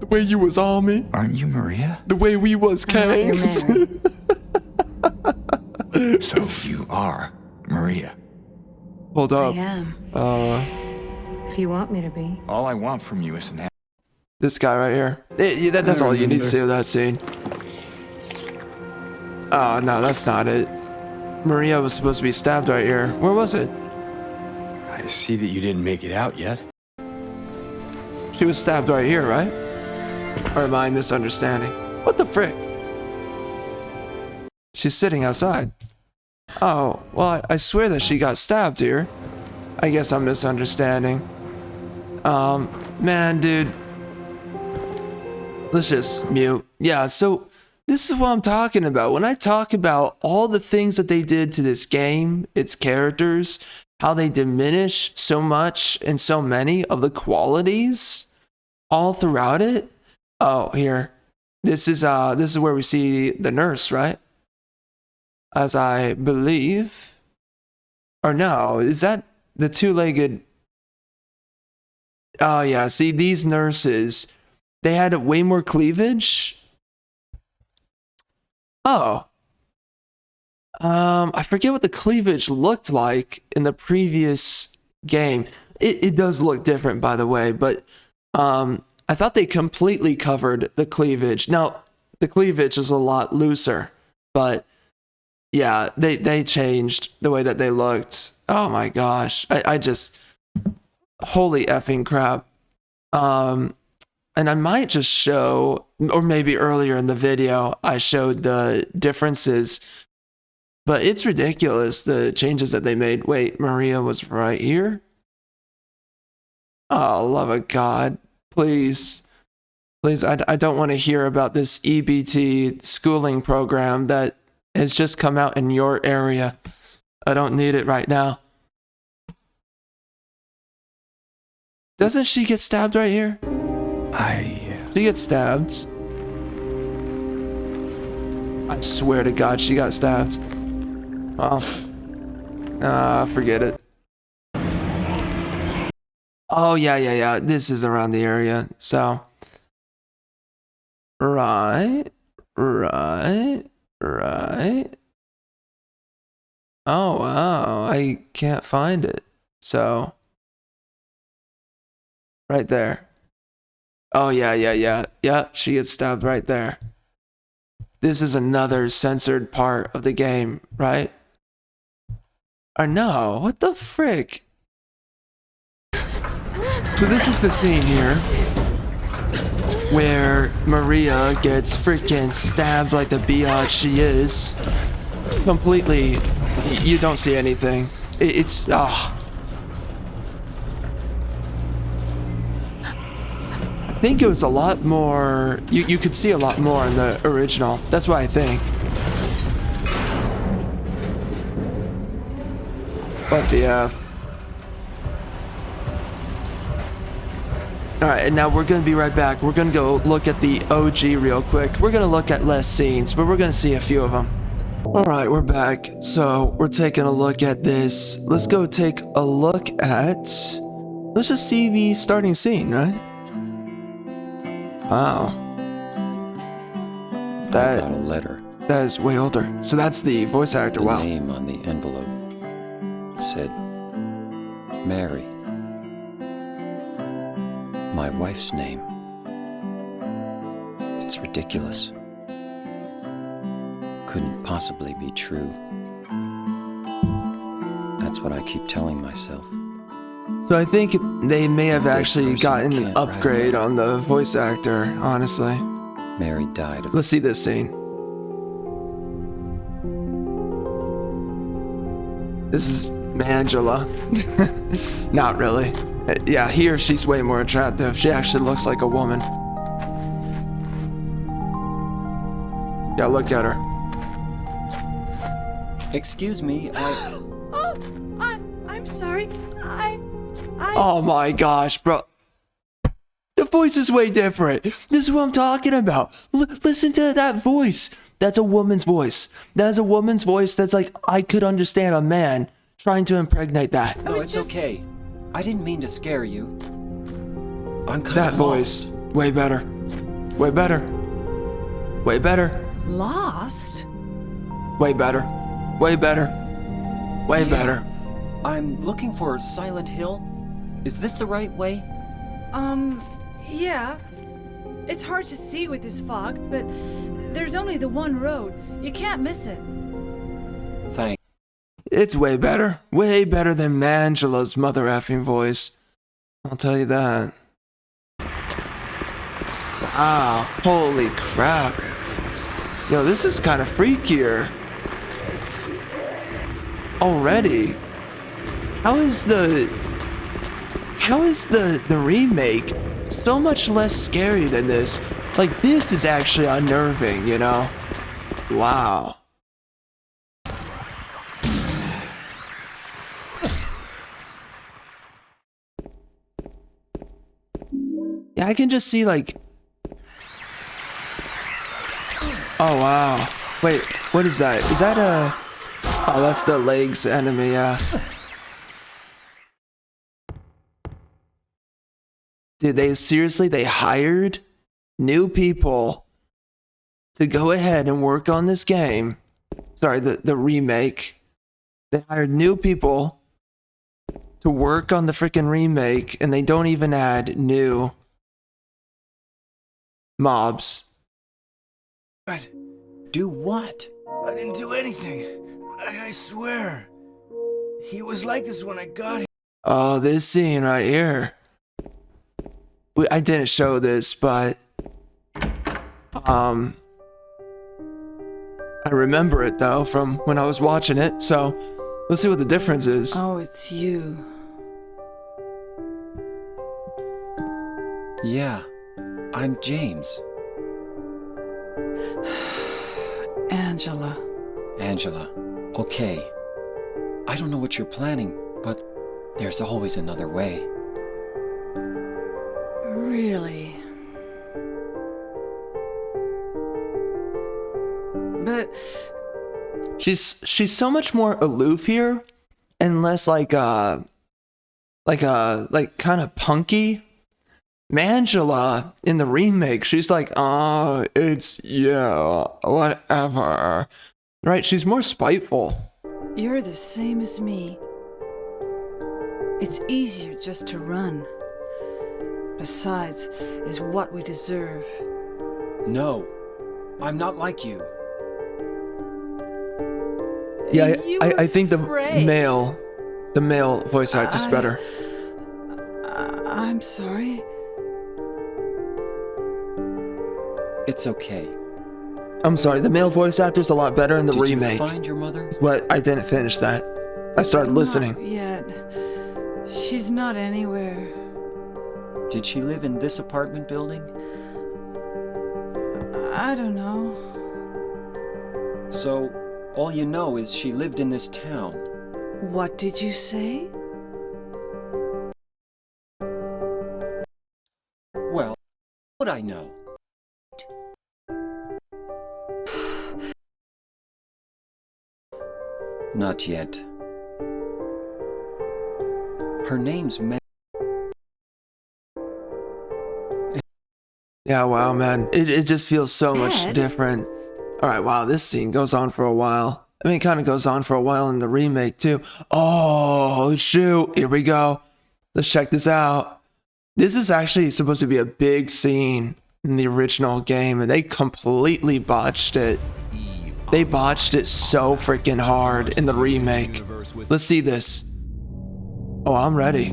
The way you was on me. Aren't you Maria? The way we was I'm not your kings. man. So you are Maria. Hold I up. am. If you want me to be. All I want from you is an This guy right here. That's all you need to see of that scene. Oh, no, that's not it. Maria was supposed to be stabbed right here. Where was it? I see that you didn't make it out yet. She was stabbed right here, right? Or am I misunderstanding? What the frick? She's sitting outside. Oh, well, I swear that she got stabbed here. I guess I'm misunderstanding. Man, dude. Let's just mute. Yeah, so this is what I'm talking about. When I talk about all the things that they did to this game, its characters, how they diminish so much and so many of the qualities all throughout it. Oh, here. This is where we see the nurse, right? As I believe. Or no, is that the two-legged? Oh yeah, see these nurses, they had way more cleavage. Oh. I forget what the cleavage looked like in the previous game. It does look different, by the way, but I thought they completely covered the cleavage. Now, the cleavage is a lot looser, but yeah, they changed the way that they looked. Oh my gosh. I just, holy effing crap. And I might just show, or maybe earlier in the video, I showed the differences, but it's ridiculous, the changes that they made. Wait, Maria was right here? Oh, love of God. Please. Please, I don't want to hear about this EBT schooling program that has just come out in your area. I don't need it right now. Doesn't she get stabbed right here? She gets stabbed. I swear to God, she got stabbed. Oh. Forget it. Oh, yeah. This is around the area. So. Right. Oh, wow. I can't find it. So, right there. Oh, yeah. Yeah, she gets stabbed right there. This is another censored part of the game, right? Or no, what the frick? So this is the scene here where Maria gets freaking stabbed like the biatch she is. Completely, you don't see anything. It's, I think it was a lot more, you could see a lot more in the original. That's what I think. But the, Alright, and now we're gonna be right back. We're gonna go look at the OG real quick. We're gonna look at less scenes, but we're gonna see a few of them. Alright, we're back. So, we're taking a look at this. Let's go take a look at... Let's just see the starting scene, right? Wow. I got a letter. That is way older. So that's the voice actor, wow. The name on the envelope said Mary. My wife's name. It's ridiculous. Couldn't possibly be true. That's what I keep telling myself. So I think they may have actually person gotten an can't upgrade write a on the voice actor, honestly. Mary died of... Let's see this scene. This is Angela. Not really. Yeah, here she's way more attractive. She actually looks like a woman. Yeah, look at her. Excuse me, I'm sorry. Oh my gosh, bro. The voice is way different. This is what I'm talking about. Listen to that voice. That's a woman's voice. That's a woman's voice that's like, I could understand a man trying to impregnate that. No, it's okay. I didn't mean to scare you. I'm kind That of voice, way better. Way better. Way better. Lost? Way better. Way better. Way Yeah. better. I'm looking for Silent Hill. Is this the right way? Yeah. It's hard to see with this fog, but there's only the one road. You can't miss it. Thanks. It's way better. Way better than Angela's mother effing voice. I'll tell you that. Wow. Holy crap. Yo, this is kind of freakier. Already. How is the remake so much less scary than this? Like, this is actually unnerving, you know? Wow. Yeah, I can just see, like... Oh, wow. Wait, what is that? Is that a... Oh, that's the legs enemy, yeah. Dude, they hired new people to go ahead and work on this game. Sorry, the remake. They hired new people to work on the freaking remake, and they don't even add new mobs. But Do what? I didn't do anything. I swear. He was like this when I got him. Oh, this scene right here. I didn't show this, but I remember it though from when I was watching it. So let's see what the difference is. Oh, it's you. Yeah, I'm James. Angela. Angela, okay. I don't know what you're planning, but there's always another way. Really? But She's so much more aloof here and less like kind of punky. Mangela in the remake, she's like, oh, it's yeah, whatever. Right? She's more spiteful. You're the same as me. It's easier just to run. Besides, is what we deserve. No, I'm not like you. Yeah, You I were think the afraid. male voice actor's better. I'm sorry. It's okay. I'm sorry, the male voice actor's a lot better in the Did remake. you find your mother? But I didn't finish that. I started listening. Not yet. She's not anywhere. Did she live in this apartment building? I don't know. So, all you know is she lived in this town. What did you say? Well, what would I know? Not yet. Her name's Yeah, wow, man. It just feels so much Dad? different. Alright, wow, this scene goes on for a while. I mean, it kind of goes on for a while in the remake, too. Oh, shoot. Here we go. Let's check this out. This is actually supposed to be a big scene in the original game, and they completely botched it. They botched it so freaking hard in the remake. Let's see this. Oh, I'm ready.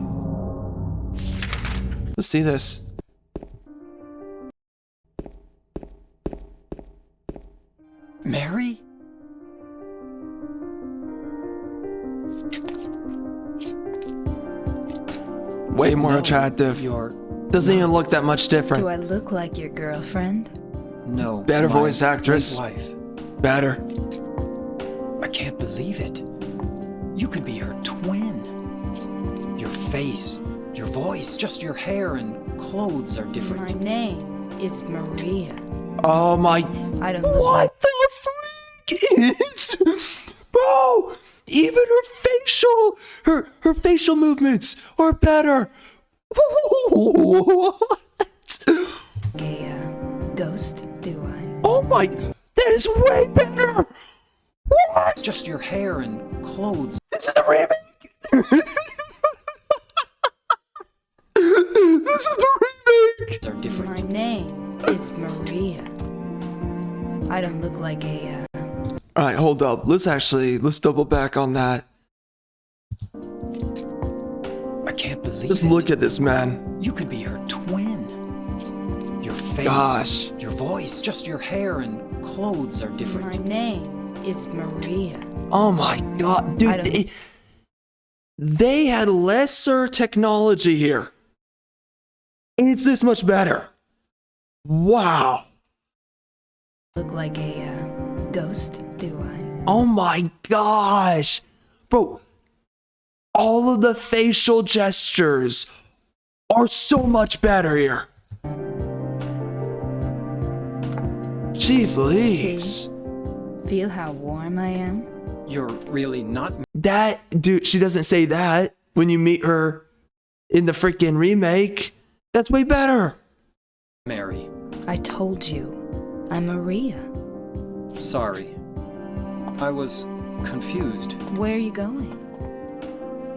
Let's see this. Mary? Way more No, attractive. You're... Doesn't even look that much Do different. I look like your girlfriend? No. Better my voice actress. late wife. Better. I can't believe it. You could be her twin. Your face, your voice, just your hair and clothes are My different. name is Maria. Oh my. I don't look like... What the freak is? Bro, even her facial movements are better. What? a ghost, do I? Oh my, that is way better. What? Just your hair and clothes. This is a remake. This is the remake. Are My different. name is Maria. I don't look like a... All right, hold up. Let's double back on that. I can't believe Just it. look at this, man. You could be her twin. Your face, Gosh. your voice, just your hair and clothes are My different. name is Maria. Oh my god, I dude. don't- They had lesser technology here. It's this much better. Wow. Look like a ghost, do I? Oh my gosh. Bro, all of the facial gestures are so much better here. Jeez Louise. Feel how warm I am? You're really not That, dude, she doesn't say that when you meet her in the freaking remake. That's way better. Mary. I told you. I'm Maria. Sorry. I was confused. Where are you going?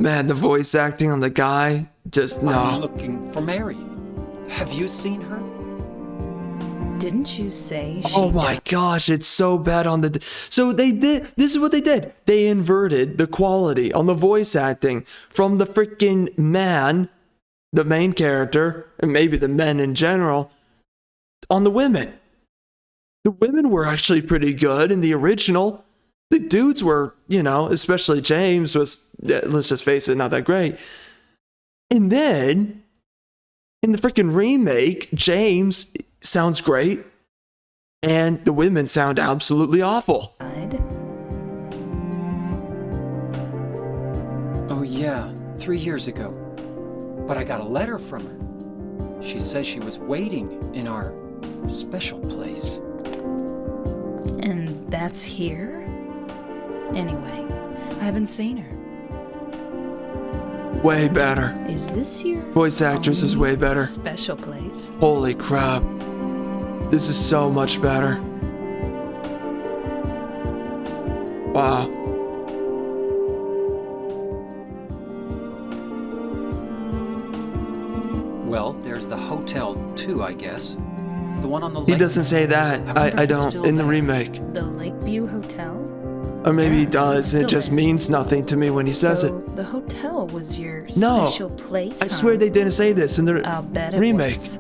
Man, the voice acting on the guy, just I'm no. looking for Mary. Have you seen her? Didn't you say she... Oh my gosh, it's so bad on the. So they did. This is what they did. They inverted the quality on the voice acting from the freaking man, the main character, and maybe the men in general, on the women. The women were actually pretty good in the original. The dudes were, you know, especially James was, let's just face it, not that great. And then in the freaking remake, James sounds great, and the women sound absolutely awful. died? Oh yeah, 3 years ago. But I got a letter from her. She says she was waiting in our special place. And that's here? Anyway, I haven't seen her. Way better. Is this your... Voice actress is way better. special place? Holy crap. This is so much better. Wow. hotel too, I guess. The one on the lake. He doesn't say that. I don't in the remake. The Lakeview Hotel? Or maybe he Yeah, does. It still just there. means nothing to me when he says So it. the hotel was your No, special place? I swear they didn't say this in the I'll bet it remake. was.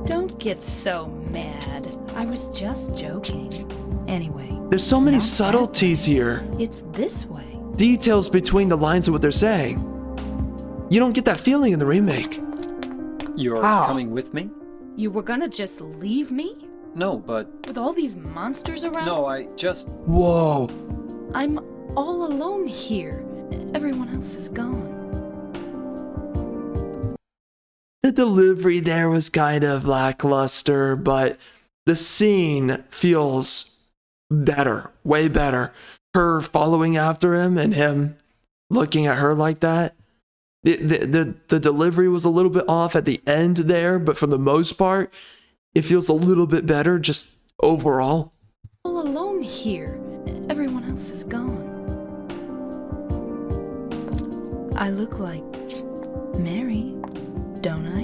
Don't get so mad. I was just joking. Anyway. There's so it's many not that subtleties here. way. It's this way. Details between the lines of what they're saying. You don't get that feeling in the remake. You're How? coming with me? You were gonna just leave me? No, but With all these monsters around? no, I just. Whoa. I'm all alone here. Everyone else is gone. The delivery there was kind of lackluster, but the scene feels better, way better. Her following after him and him looking at her like that. The delivery was a little bit off at the end there, but for the most part, it feels a little bit better just overall. All alone here. Everyone else is gone. I look like Mary, don't I?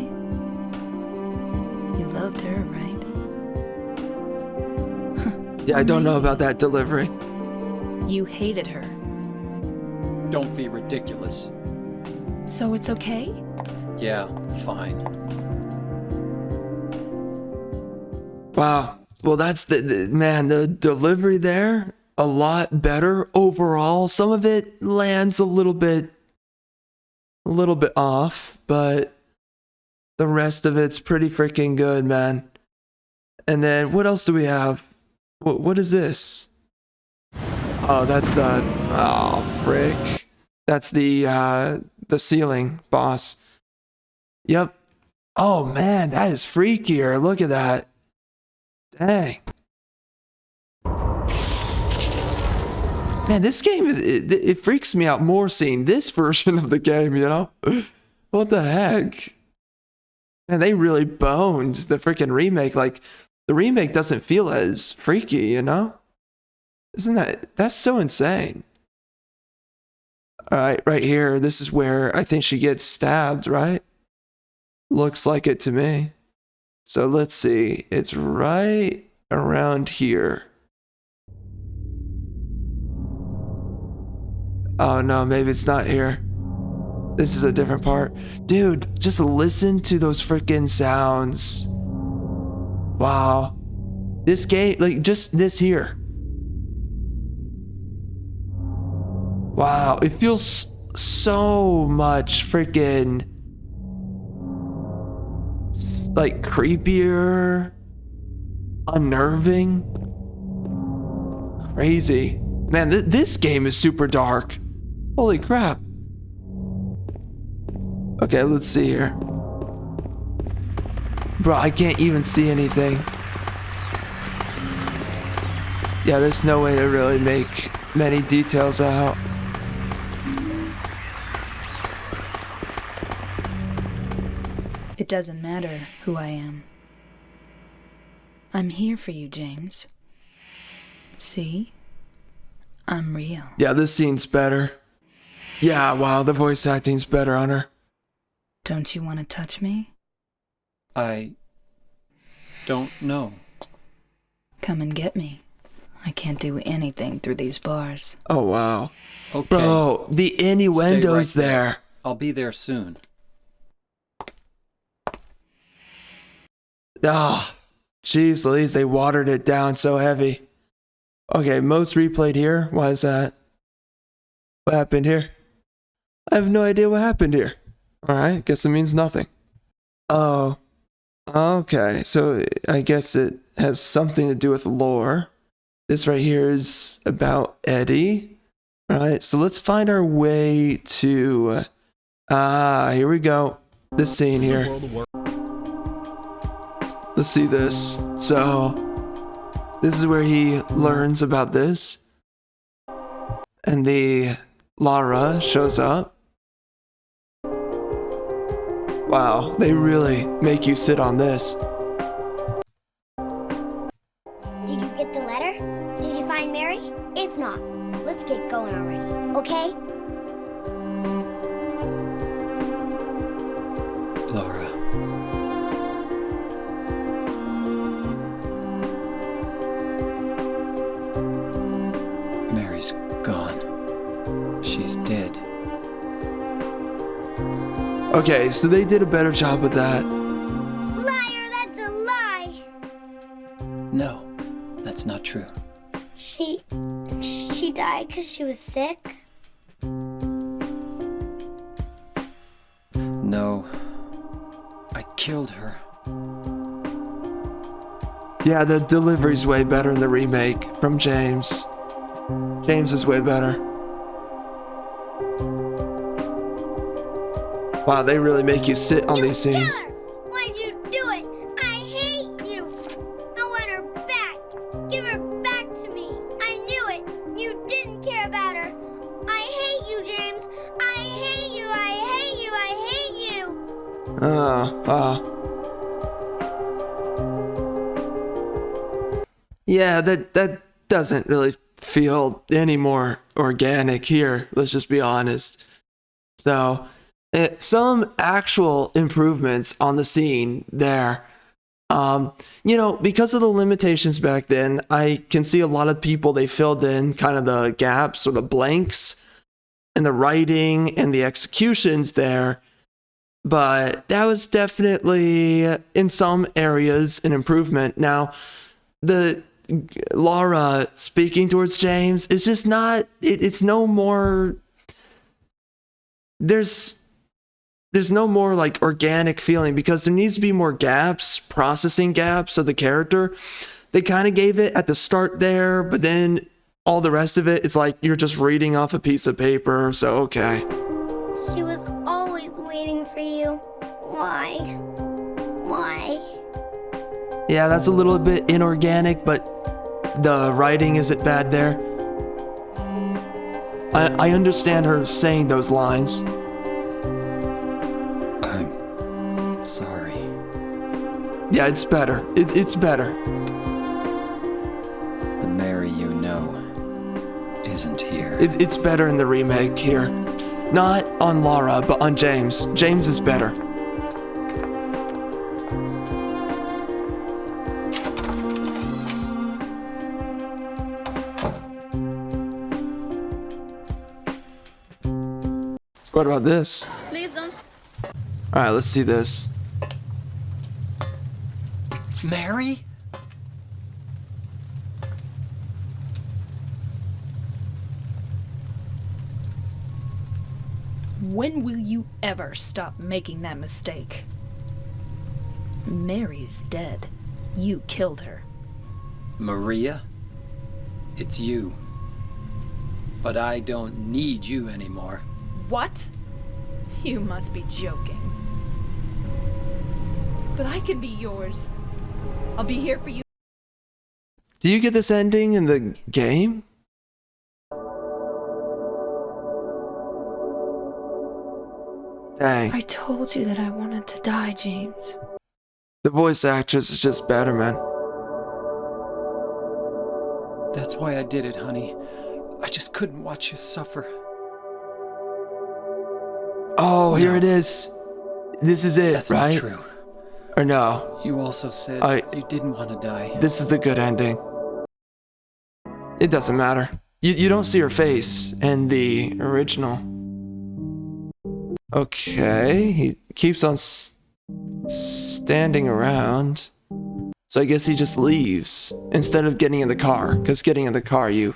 You loved her, right? Yeah, I don't know about that delivery. You hated her. Don't be ridiculous. So it's okay? Yeah, fine. Wow. Well, that's man, the delivery there, a lot better overall. Some of it lands a little bit off, but the rest of it's pretty freaking good, man. And then what else do we have? What is this? Oh, that's frick. That's the ceiling boss. Yep. Oh man, that is freakier. Look at that. Dang. Man, this game, it freaks me out more seeing this version of the game, you know? What the heck? Man, they really boned the freaking remake. Like, the remake doesn't feel as freaky, you know? That's so insane. Alright, right here, this is where I think she gets stabbed, right? Looks like it to me. So let's see, it's right around here. Oh no, maybe it's not here. This is a different part. Dude, just listen to those freaking sounds. Wow. This game, like just this here. Wow, it feels so much freaking like creepier, unnerving, crazy. Man, this game is super dark. Holy crap. Okay, let's see here. Bro, I can't even see anything. Yeah, there's no way to really make many details out. It doesn't matter who I am. I'm here for you, James. See? I'm real. Yeah, this scene's better. Yeah, wow, the voice acting's better on her. Don't you want to touch me? I don't know. Come and get me. I can't do anything through these bars. Oh, wow. Okay. Bro, the innuendos Stay right there. I'll be there soon. Oh, jeez Louise, they watered it down so heavy. Okay, most replayed here. Why is that? What happened here? I have no idea what happened here. Alright, guess it means nothing. Oh. Okay, so I guess it has something to do with lore. This right here is about Eddie. Alright, so let's find our way to... here we go. This scene here. Let's see this. So, this is where he learns about this. And the Lara shows up. Wow, they really make you sit on this. Did you get the letter? Did you find Mary? If not, let's get going already, okay? Lara. gone. She's dead. Okay, so they did a better job with that. Liar, that's a lie. No, that's not true. She died because she was sick? No, I killed her. Yeah, the delivery's way better in the remake from James. James is way better. Wow, they really make you sit on these scenes. Killer! Why'd you do it? I hate you. I want her back. Give her back to me. I knew it. You didn't care about her. I hate you, James. I hate you. I hate you. I hate you. Yeah, that doesn't really feel any more organic here. Let's just be honest. So, some actual improvements on the scene there. Because of the limitations back then, I can see a lot of people, they filled in kind of the gaps or the blanks in the writing and the executions there. But that was definitely, in some areas, an improvement. Now, the Laura speaking towards James is just not, it's no more, there's no more like organic feeling because there needs to be more gaps, processing gaps of the character. They kind of gave it at the start there, but then all the rest of it, it's like you're just reading off a piece of paper, so okay. She was always waiting for you. Why? Yeah, that's a little bit inorganic, but the writing isn't bad there. I understand her saying those lines. I'm sorry. Yeah, it's better. It's better. The Mary you know isn't here. It's better in the remake here. Not on Laura, but on James. James is better. What about this? Please don't. Alright, let's see this. Mary? When will you ever stop making that mistake? Mary's dead. You killed her. Maria? It's you. But I don't need you anymore. What? You must be joking. But I can be yours. I'll be here for you. Do you get this ending in the game? Dang. I told you that I wanted to die, James. The voice actress is just better, man. That's why I did it, honey. I just couldn't watch you suffer. Oh, here it is. This is it, That's right? not true. Or no? You also said you didn't want to die. This is the good ending. It doesn't matter. You don't see her face in the original. Okay, he keeps on standing around. So I guess he just leaves instead of getting in the car. Because getting in the car, you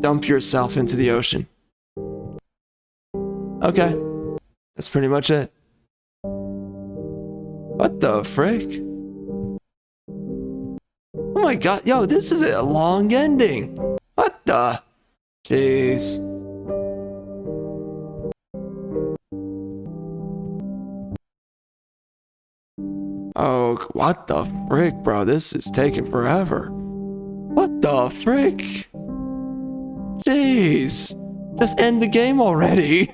dump yourself into the ocean. Okay, that's pretty much it. What the frick? Oh my god, yo, this is a long ending. What the? Jeez. Oh, what the frick, bro? This is taking forever. What the frick? Jeez. Just end the game already.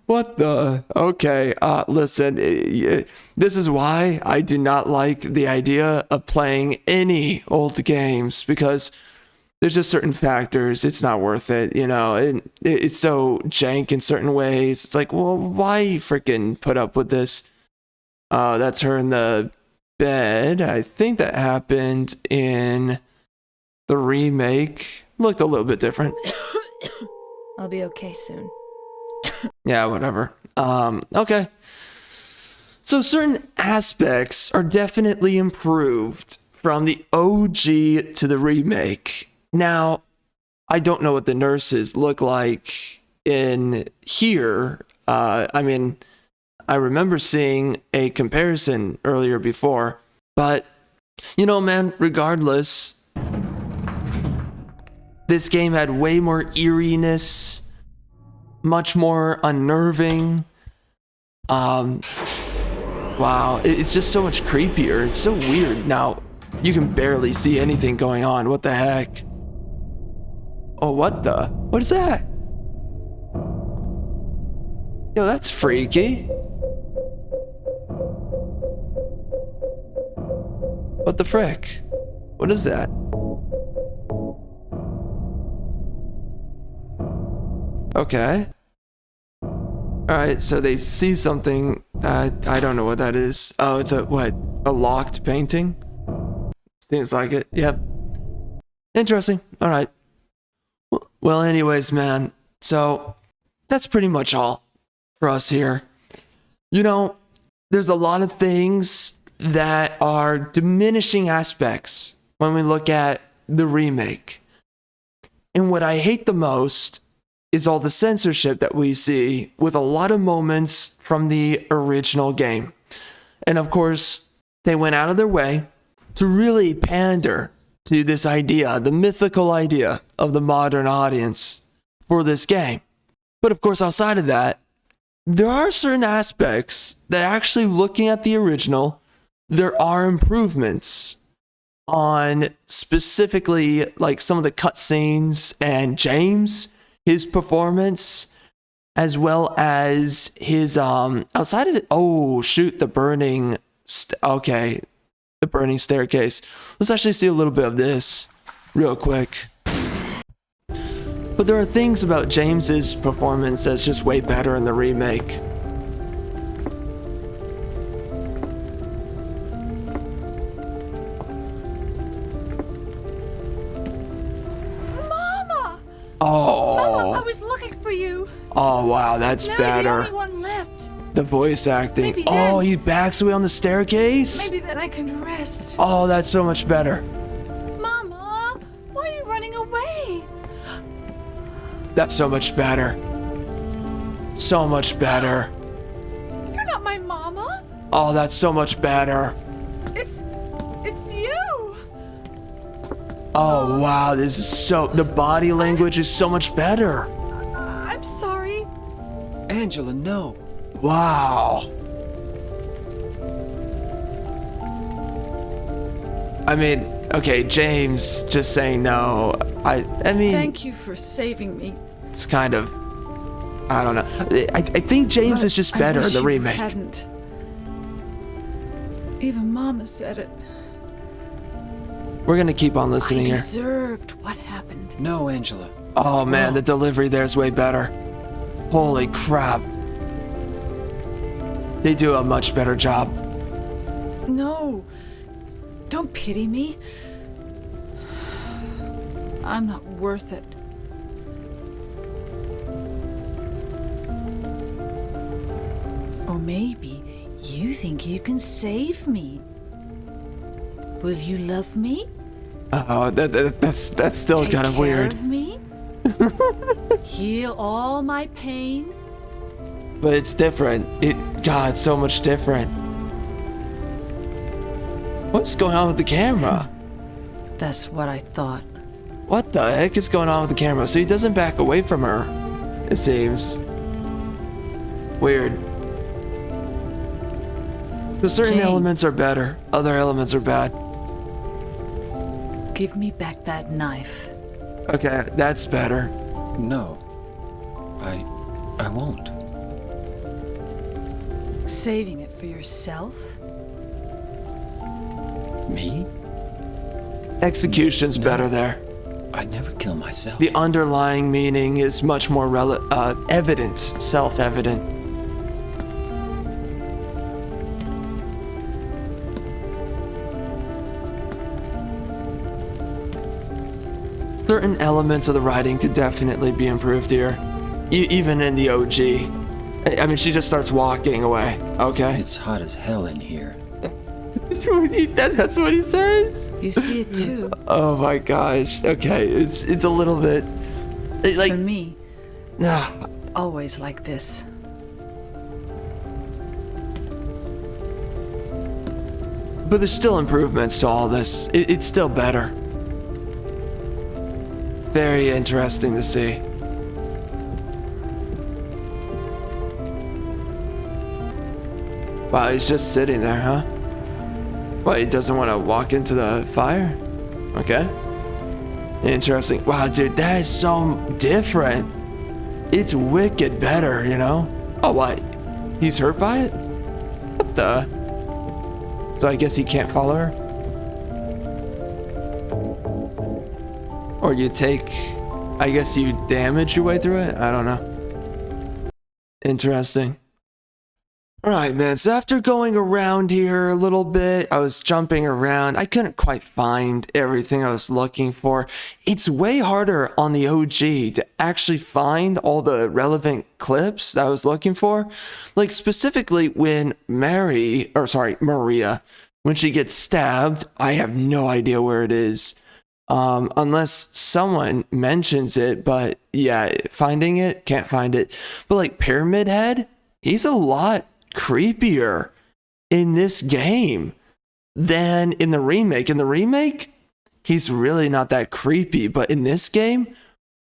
What the? Okay, listen, this is why I do not like the idea of playing any old games, because there's just certain factors. It's not worth it, you know. It's so jank in certain ways. It's like, well, why freaking put up with this? That's her in the bed. I think that happened in The remake looked a little bit different. I'll be okay soon. Yeah, whatever. Okay. So certain aspects are definitely improved from the OG to the remake. Now, I don't know what the nurses look like in here. I mean, I remember seeing a comparison earlier before, but you know, man, regardless, this game had way more eeriness, much more unnerving. Wow, it's just so much creepier. It's so weird. Now, you can barely see anything going on. What the heck? Oh, what the? What is that? Yo, that's freaky. What the frick? What is that? Okay. Alright, so they see something. I don't know what that is. Oh, it's a, what? A locked painting? Seems like it. Yep. Interesting. Alright. Well, anyways, man. So, that's pretty much all for us here. You know, there's a lot of things that are diminishing aspects when we look at the remake. And what I hate the most is all the censorship that we see with a lot of moments from the original game. And of course, they went out of their way to really pander to this idea, the mythical idea of the modern audience for this game. But of course, outside of that, there are certain aspects that actually looking at the original, there are improvements on specifically like some of the cutscenes and James, his performance, as well as his outside of it. Oh shoot, the burning the burning staircase. Let's actually see a little bit of this real quick. But there are things about James's performance that's just way better in the remake. Oh. Mama, I was looking for you. Oh wow, that's now better. You're the only one left. The voice acting. Maybe Oh, then, he backs away on the staircase? Maybe then I can rest. Oh, that's so much better. Mama, why are you running away? That's so much better. So much better. You're not my mama. Oh, that's so much better. It's you. Oh wow, this is so, the body language is so much better. I'm sorry. Angela, no. Wow. I mean, okay, James just saying no. I mean, Thank you for saving me. it's kind of, I don't know. I think James But is just I better in wish the you remake. Hadn't. Even Mama said it. We're gonna keep on I listening here. deserved what happened. No, Angela. Oh That's man, wrong. the delivery there's way better. Holy crap. They do a much better job. No. Don't pity me. I'm not worth it. Or maybe you think you can save me. Will you love me? Oh, that's still Take kind of care weird. of me? Heal all my pain? But it's different. God, so much different. What's going on with the camera? That's what I thought. What the heck is going on with the camera? So he doesn't back away from her, it seems. Weird. So certain James. elements are better, other elements are bad. Give me back that knife. Okay, that's better. No. I won't. Saving it for yourself? Me? Execution's No. better there. I'd never kill myself. The underlying meaning is much more evident, self-evident. certain elements of the writing could definitely be improved here. Even in the OG. I mean, she just starts walking away, okay? It's hot as hell in here. That's what he says? You see it too. Oh my gosh. Okay, it's a little bit... like... For me, always like this. But there's still improvements to all this. It's still better. Very interesting to see. Wow, he's just sitting there, huh? Well, he doesn't want to walk into the fire? Okay. Interesting. Wow, dude, that is so different. It's wicked better, you know? Oh, what? He's hurt by it? What the? So I guess he can't follow her? Or you take... I guess you damage your way through it? I don't know. Interesting. Alright, man, so after going around here a little bit, I was jumping around. I couldn't quite find everything I was looking for. It's way harder on the OG to actually find all the relevant clips that I was looking for. Like, specifically when Maria, when she gets stabbed, I have no idea where it is. Unless someone mentions it, but yeah, finding it, can't find it. But like Pyramid Head, he's a lot creepier in this game than in the remake. In the remake, he's really not that creepy, but in this game,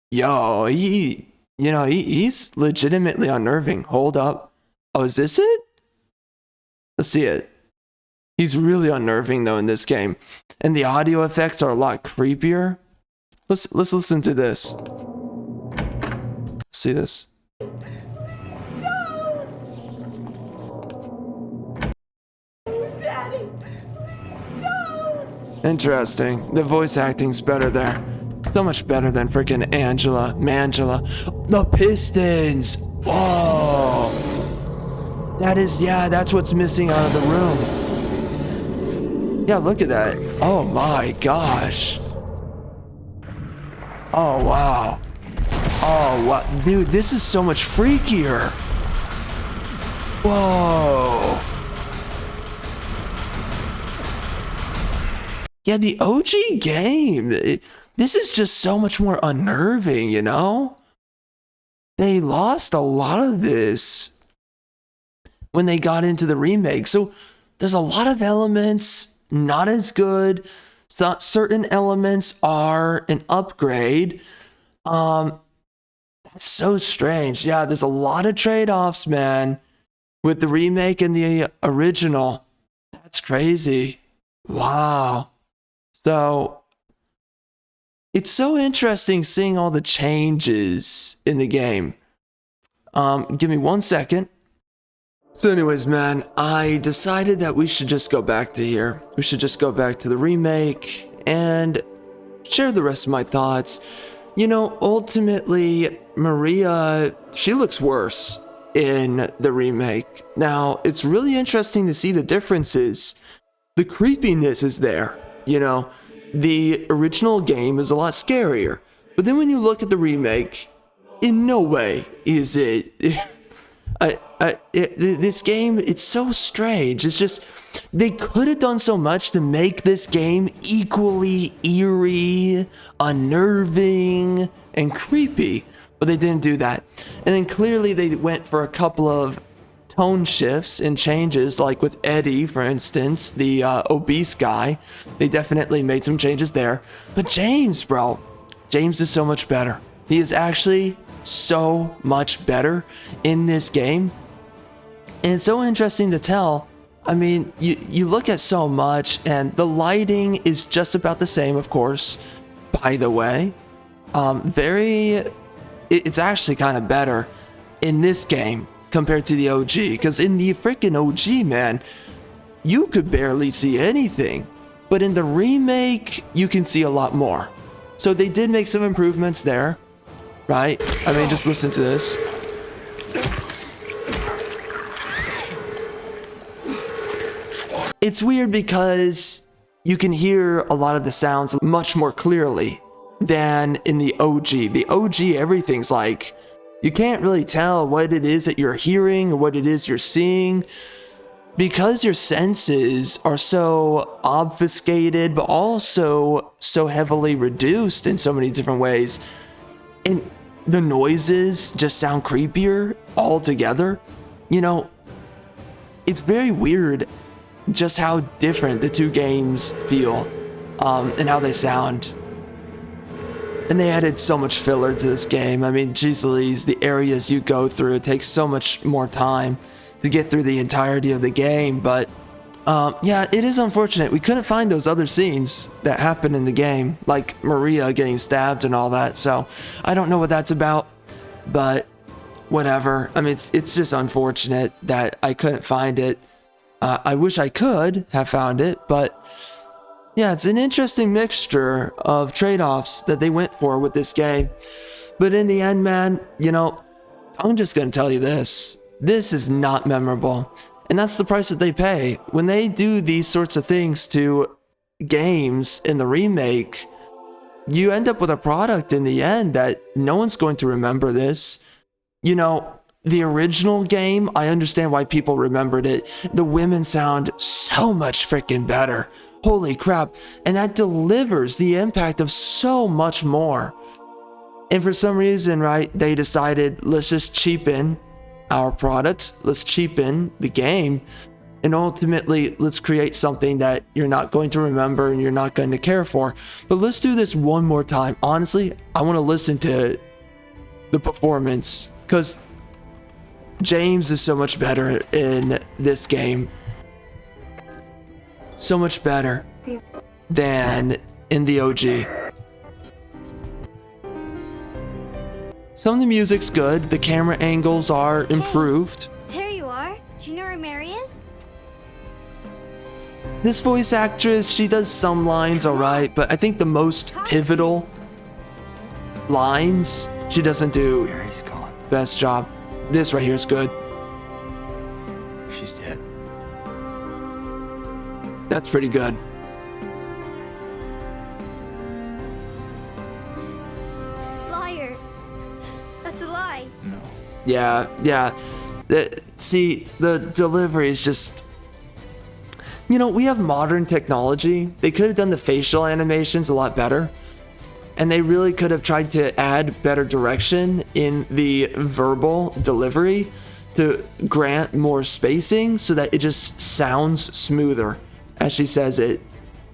yo, he's legitimately unnerving. Hold up. Oh, is this it? Let's see it. He's really unnerving though in this game. And the audio effects are a lot creepier. Let's listen to this. See this. Interesting. The voice acting's better there. So much better than freaking Mangela. The Pistons! Whoa! That's what's missing out of the room. Yeah, look at that. Oh my gosh. Oh wow. Oh wow. Dude, this is so much freakier. Whoa. Yeah, the OG game, this is just so much more unnerving, you know? They lost a lot of this when they got into the remake. So there's a lot of elements not as good. So certain elements are an upgrade. That's so strange. Yeah, there's a lot of trade-offs, man, with the remake and the original. That's crazy. Wow. So, it's so interesting seeing all the changes in the game. Give me 1 second. So anyways, man, I decided that we should just go back to here. We should just go back to the remake and share the rest of my thoughts. You know, ultimately, Maria, she looks worse in the remake. Now, it's really interesting to see the differences. The creepiness is there. You know, the original game is a lot scarier. But then when you look at the remake, in no way is it... this game, it's so strange. It's just, they could have done so much to make this game equally eerie, unnerving, and creepy. But they didn't do that. And then clearly they went for a couple of tone shifts and changes, like with Eddie, for instance, the obese guy. They definitely made some changes there. But James, bro, James is so much better. He is actually so much better in this game. And it's so interesting to tell. I mean, you look at so much, and the lighting is just about the same, of course, by the way. It's actually kind of better in this game compared to the OG, because in the freaking OG, man, you could barely see anything, but in the remake, you can see a lot more. So they did make some improvements there, right? I mean, just listen to this. It's weird because you can hear a lot of the sounds much more clearly than in the OG. The OG, everything's like, you can't really tell what it is that you're hearing or what it is you're seeing, because your senses are so obfuscated, but also so heavily reduced in so many different ways. And the noises just sound creepier altogether. You know, it's very weird just how different the two games feel, and how they sound. And they added so much filler to this game. I mean, geez Louise, the areas you go through, it takes so much more time to get through the entirety of the game. But yeah, it is unfortunate we couldn't find those other scenes that happened in the game, like Maria getting stabbed and all that. So I don't know what that's about, but whatever. I mean, it's just unfortunate that I couldn't find it. I wish I could have found it, but yeah, it's an interesting mixture of trade-offs that they went for with this game. But in the end, man, you know, I'm just gonna tell you this. This is not memorable. And that's the price that they pay. When they do these sorts of things to games in the remake, you end up with a product in the end that no one's going to remember this. You know, the original game, I understand why people remembered it. The women sound so much freaking better. Holy crap. And that delivers the impact of so much more. And for some reason, right, they decided, let's just cheapen our products, let's cheapen the game, and ultimately let's create something that you're not going to remember and you're not going to care for. But let's do this one more time. Honestly, I want to listen to the performance, because James is so much better in this game. So much better than in the OG. Some of the music's good, the camera angles are improved. Hey, there you are. Do you know where Mary is? This voice actress, she does some lines alright, but I think the most pivotal lines, she doesn't do Mary's gone. the best job. This right here is good. She's dead. That's pretty good. Liar. That's a lie. No. Yeah. See, the delivery is just... You know, we have modern technology. They could have done the facial animations a lot better. And they really could have tried to add better direction in the verbal delivery to grant more spacing so that it just sounds smoother as she says it,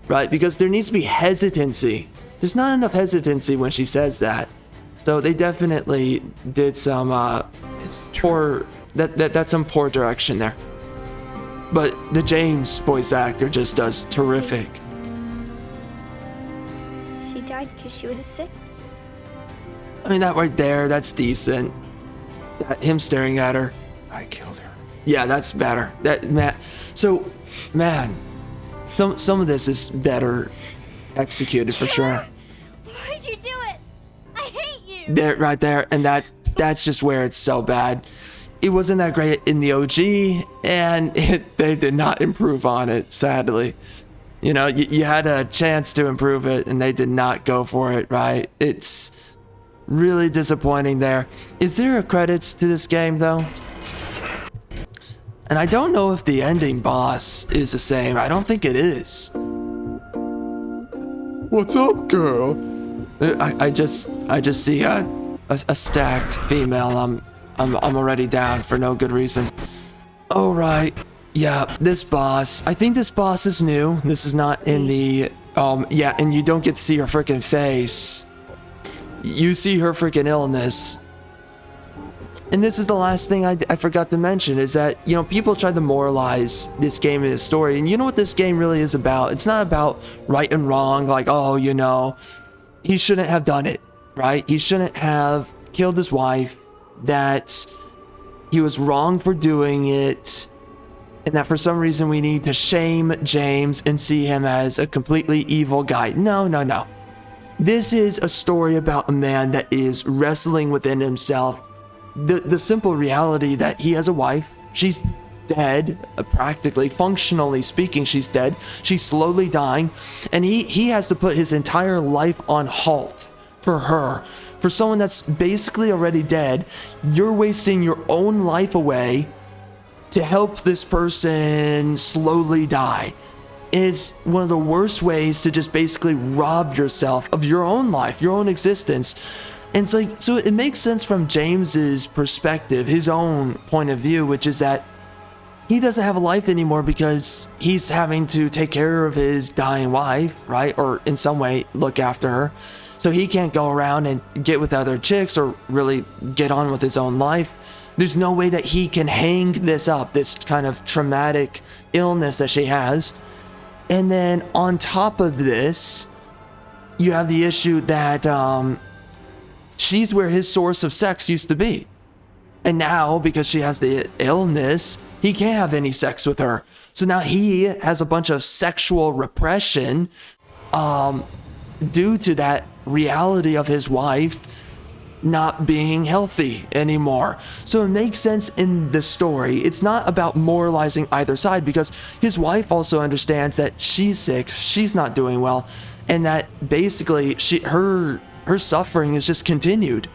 right? Because there needs to be hesitancy. There's not enough hesitancy when she says that. So they definitely did some that's some poor direction there. But the James voice actor just does terrific. She died because she was sick. I mean, that right there, that's decent. Him staring at her. I killed her. Yeah, that's better. So, man, some of this is better executed for sure. Why'd you do it? I hate you. There, right there, and that's just where it's so bad. It wasn't that great in the OG, and they did not improve on it, sadly. You know, you had a chance to improve it, and they did not go for it, right? It's really disappointing there. Is there a credits to this game, though? And I don't know if the ending boss is the same. I don't think it is. What's up, girl? I just see a stacked female. I'm already down for no good reason. All right. Yeah, this boss. I think this boss is new. This is not in the yeah, and you don't get to see her freaking face. You see her freaking illness. And this is the last thing I forgot to mention, is that, you know, people try to moralize this game and its story. And you know what this game really is about? It's not about right and wrong, like, oh, you know, he shouldn't have done it, right? He shouldn't have killed his wife, that he was wrong for doing it, and that for some reason we need to shame James and see him as a completely evil guy. No. This is a story about a man that is wrestling within himself. The simple reality that he has a wife. She's dead, practically, functionally speaking, she's dead. She's slowly dying, and he has to put his entire life on halt, for her. For someone that's basically already dead, you're wasting your own life away to help this person slowly die. It's one of the worst ways to just basically rob yourself of your own life, your own existence. And it's like, so it makes sense from James's perspective, his own point of view, which is that he doesn't have a life anymore because he's having to take care of his dying wife, right? Or in some way look after her. So he can't go around and get with other chicks or really get on with his own life. There's no way that he can hang this up, this kind of traumatic illness that she has. And then on top of this, you have the issue that she's where his source of sex used to be. And now, because she has the illness, he can't have any sex with her. So now he has a bunch of sexual repression due to that reality of his wife not being healthy anymore. So it makes sense in the story. It's not about moralizing either side, because his wife also understands that she's sick, she's not doing well, and that basically her suffering is just continued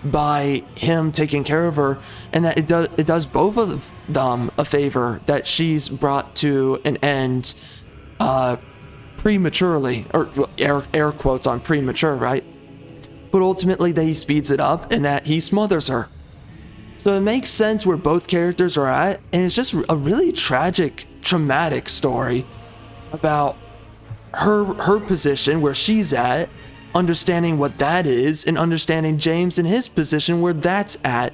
by him taking care of her, and that it does both of them a favor that she's brought to an end prematurely, or air quotes on premature, right? But ultimately that he speeds it up and that he smothers her. So it makes sense where both characters are at, and it's just a really tragic, traumatic story about her position where she's at, understanding what that is, and understanding James in his position where that's at.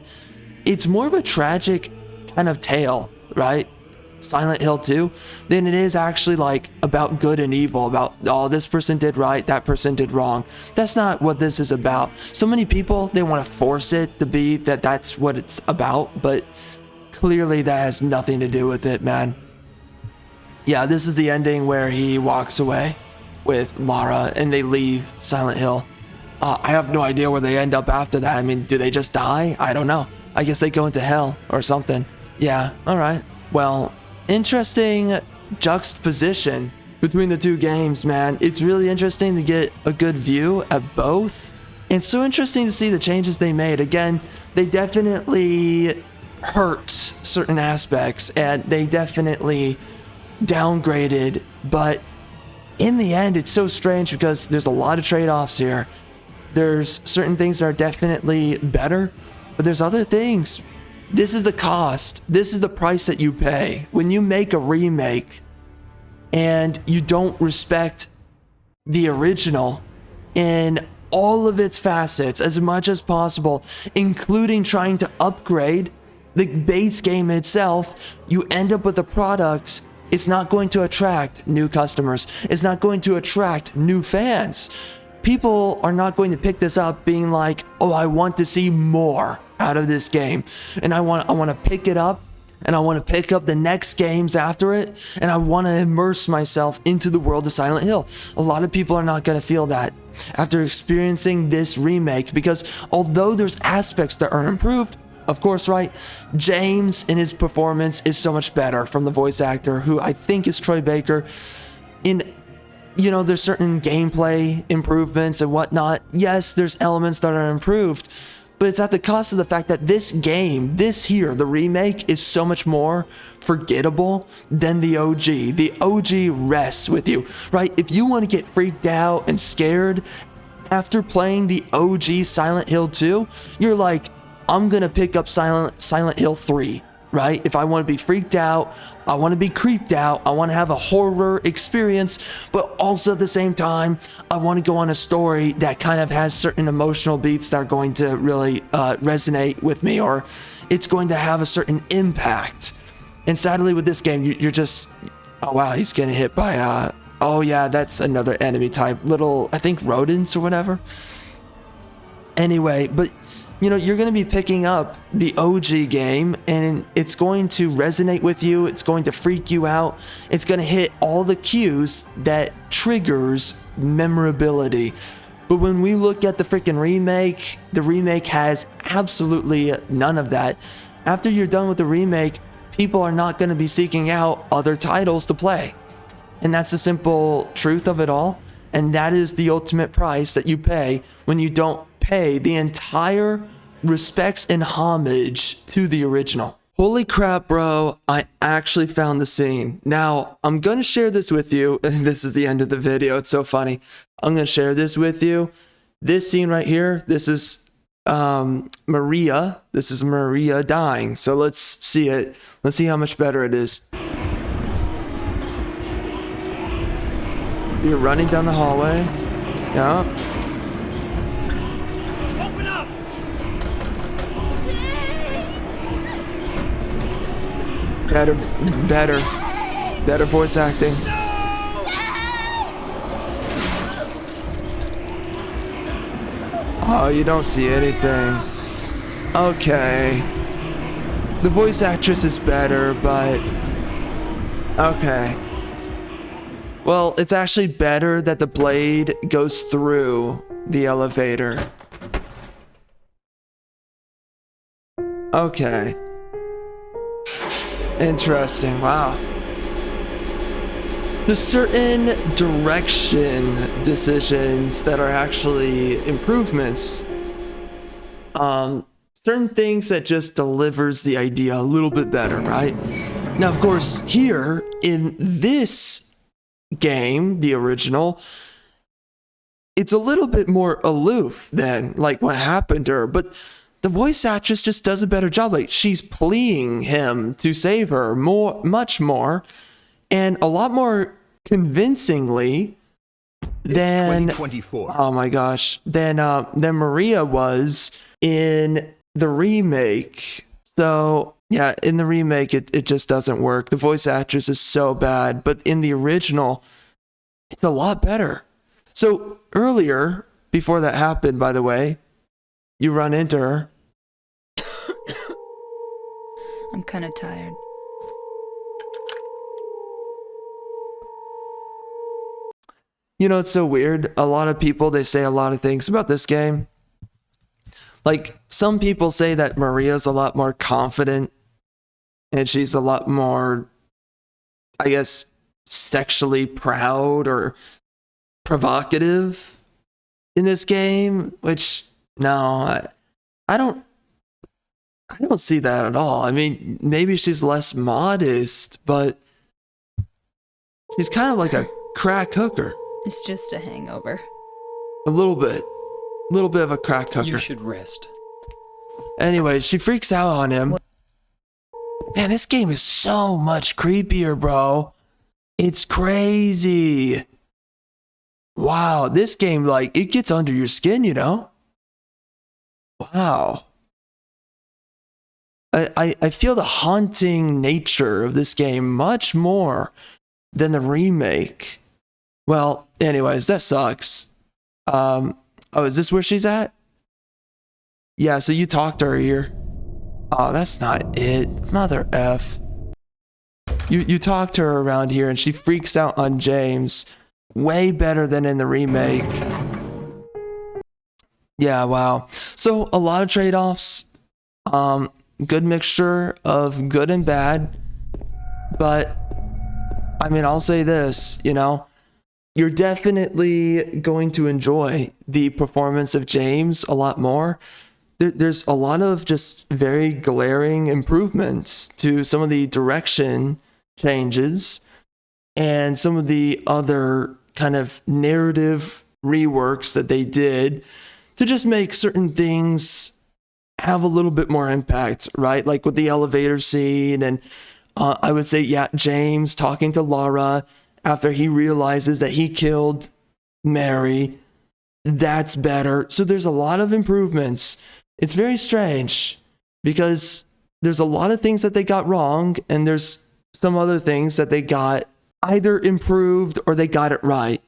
It's more of a tragic kind of tale, right? Silent Hill 2, than it is actually like about good and evil, about, oh, this person did right, that person did wrong. That's not what this is about. So many people, they want to force it to be that that's what it's about, but clearly that has nothing to do with it, man. Yeah, this is the ending where he walks away with Lara and they leave Silent Hill. I have no idea where they end up after that. I mean, do they just die? I don't know. I guess they go into hell or something. Yeah, all right. Well, interesting juxtaposition between the two games, man. It's really interesting to get a good view at both. And so interesting to see the changes they made. Again, they definitely hurt certain aspects and they definitely downgraded, but in the end, it's so strange because there's a lot of trade-offs here. There's certain things that are definitely better, but there's other things. This is the cost. This is the price that you pay when you make a remake and you don't respect the original in all of its facets as much as possible, including trying to upgrade the base game itself. You end up with a product. It's not going to attract new customers. It's not going to attract new fans. People are not going to pick this up being like, oh, I want to see more out of this game. And I want to pick it up, and I want to pick up the next games after it, and I want to immerse myself into the world of Silent Hill. A lot of people are not going to feel that after experiencing this remake, because although there's aspects that are improved, of course, right? James in his performance is so much better from the voice actor, who I think is Troy Baker. There's certain gameplay improvements and whatnot. Yes, there's elements that are improved, but it's at the cost of the fact that this game, the remake, is so much more forgettable than the OG. The OG rests with you, right? If you want to get freaked out and scared after playing the OG Silent Hill 2, you're like, I'm gonna pick up Silent Hill 3, right? If I want to be freaked out, I want to be creeped out, I want to have a horror experience, but also at the same time, I want to go on a story that kind of has certain emotional beats that are going to really resonate with me, or it's going to have a certain impact. And sadly with this game, you're just, oh wow, he's getting hit by, oh yeah, that's another enemy type, little, I think rodents or whatever. Anyway, but you're going to be picking up the OG game and it's going to resonate with you. It's going to freak you out. It's going to hit all the cues that triggers memorability. But when we look at the freaking remake, the remake has absolutely none of that. After you're done with the remake, people are not going to be seeking out other titles to play. And that's the simple truth of it all. And that is the ultimate price that you pay when you don't pay the entire respects and homage to the original. Holy crap, bro. I actually found the scene. Now, I'm going to share this with you. And this is the end of the video. It's so funny. I'm going to share this with you. This scene right here, this is Maria. This is Maria dying. So let's see it. Let's see how much better it is. You're running down the hallway. Yeah. Open up! Better voice acting. Oh, you don't see anything. Okay. The voice actress is better, but okay. Well, it's actually better that the blade goes through the elevator. Okay. Interesting. Wow. There's certain direction decisions that are actually improvements. Certain things that just delivers the idea a little bit better, right? Now, of course, here in this game, the original, it's a little bit more aloof than like what happened to her, but the voice actress just does a better job. Like, she's pleading him to save her much more, and a lot more convincingly than 2024. Oh my gosh, than Maria was in the remake. So yeah, in the remake, it just doesn't work. The voice actress is so bad, but in the original, it's a lot better. So earlier, before that happened, by the way, you run into her. I'm kind of tired. You know, it's so weird. A lot of people, they say a lot of things about this game. Like, some people say that Maria's a lot more confident and she's a lot more, I guess, sexually proud or provocative in this game, which, no, I don't see that at all. I mean, maybe she's less modest, but she's kind of like a crack hooker. It's just a hangover. A little bit of a crack hooker. You should rest. Anyway, she freaks out on him. Man, this game is so much creepier, bro. It's crazy. Wow, this game, like, it gets under your skin, you know? Wow. I feel the haunting nature of this game much more than the remake. Well, anyways, that sucks. Oh, is this where she's at? Yeah, so you talked to her here. Oh, that's not it. Mother F. You talked to her around here and she freaks out on James. Way better than in the remake. Yeah, wow. So, a lot of trade-offs. Good mixture of good and bad. But, I mean, I'll say this, you know. You're definitely going to enjoy the performance of James a lot more. There's a lot of just very glaring improvements to some of the direction changes and some of the other kind of narrative reworks that they did to just make certain things have a little bit more impact, right? Like with the elevator scene, and I would say, yeah, James talking to Laura after he realizes that he killed Mary. That's better. So there's a lot of improvements. It's very strange because there's a lot of things that they got wrong, and there's some other things that they got either improved or they got it right.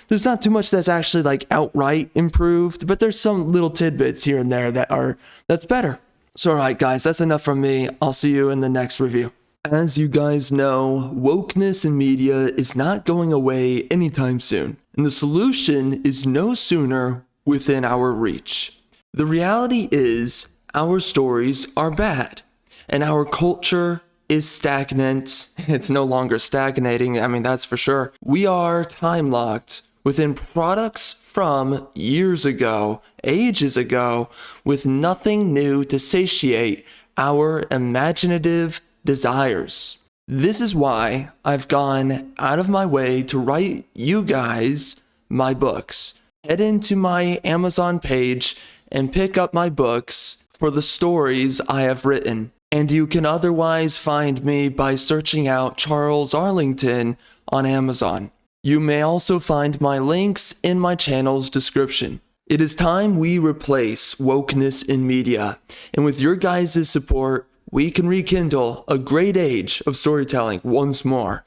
There's not too much that's actually like outright improved, but there's some little tidbits here and there that's better. So all right, guys, that's enough from me. I'll see you in the next review. As you guys know, wokeness in media is not going away anytime soon, and the solution is no sooner within our reach. The reality is, our stories are bad, and our culture is stagnant. It's no longer stagnating, I mean, that's for sure. We are time locked within products from years ago, ages ago, with nothing new to satiate our imaginative desires. This is why I've gone out of my way to write you guys my books. Head into my Amazon page and pick up my books for the stories I have written. And you can otherwise find me by searching out Charles Arlington on Amazon. You may also find my links in my channel's description. It is time we replace wokeness in media, and with your guys' support, we can rekindle a great age of storytelling once more.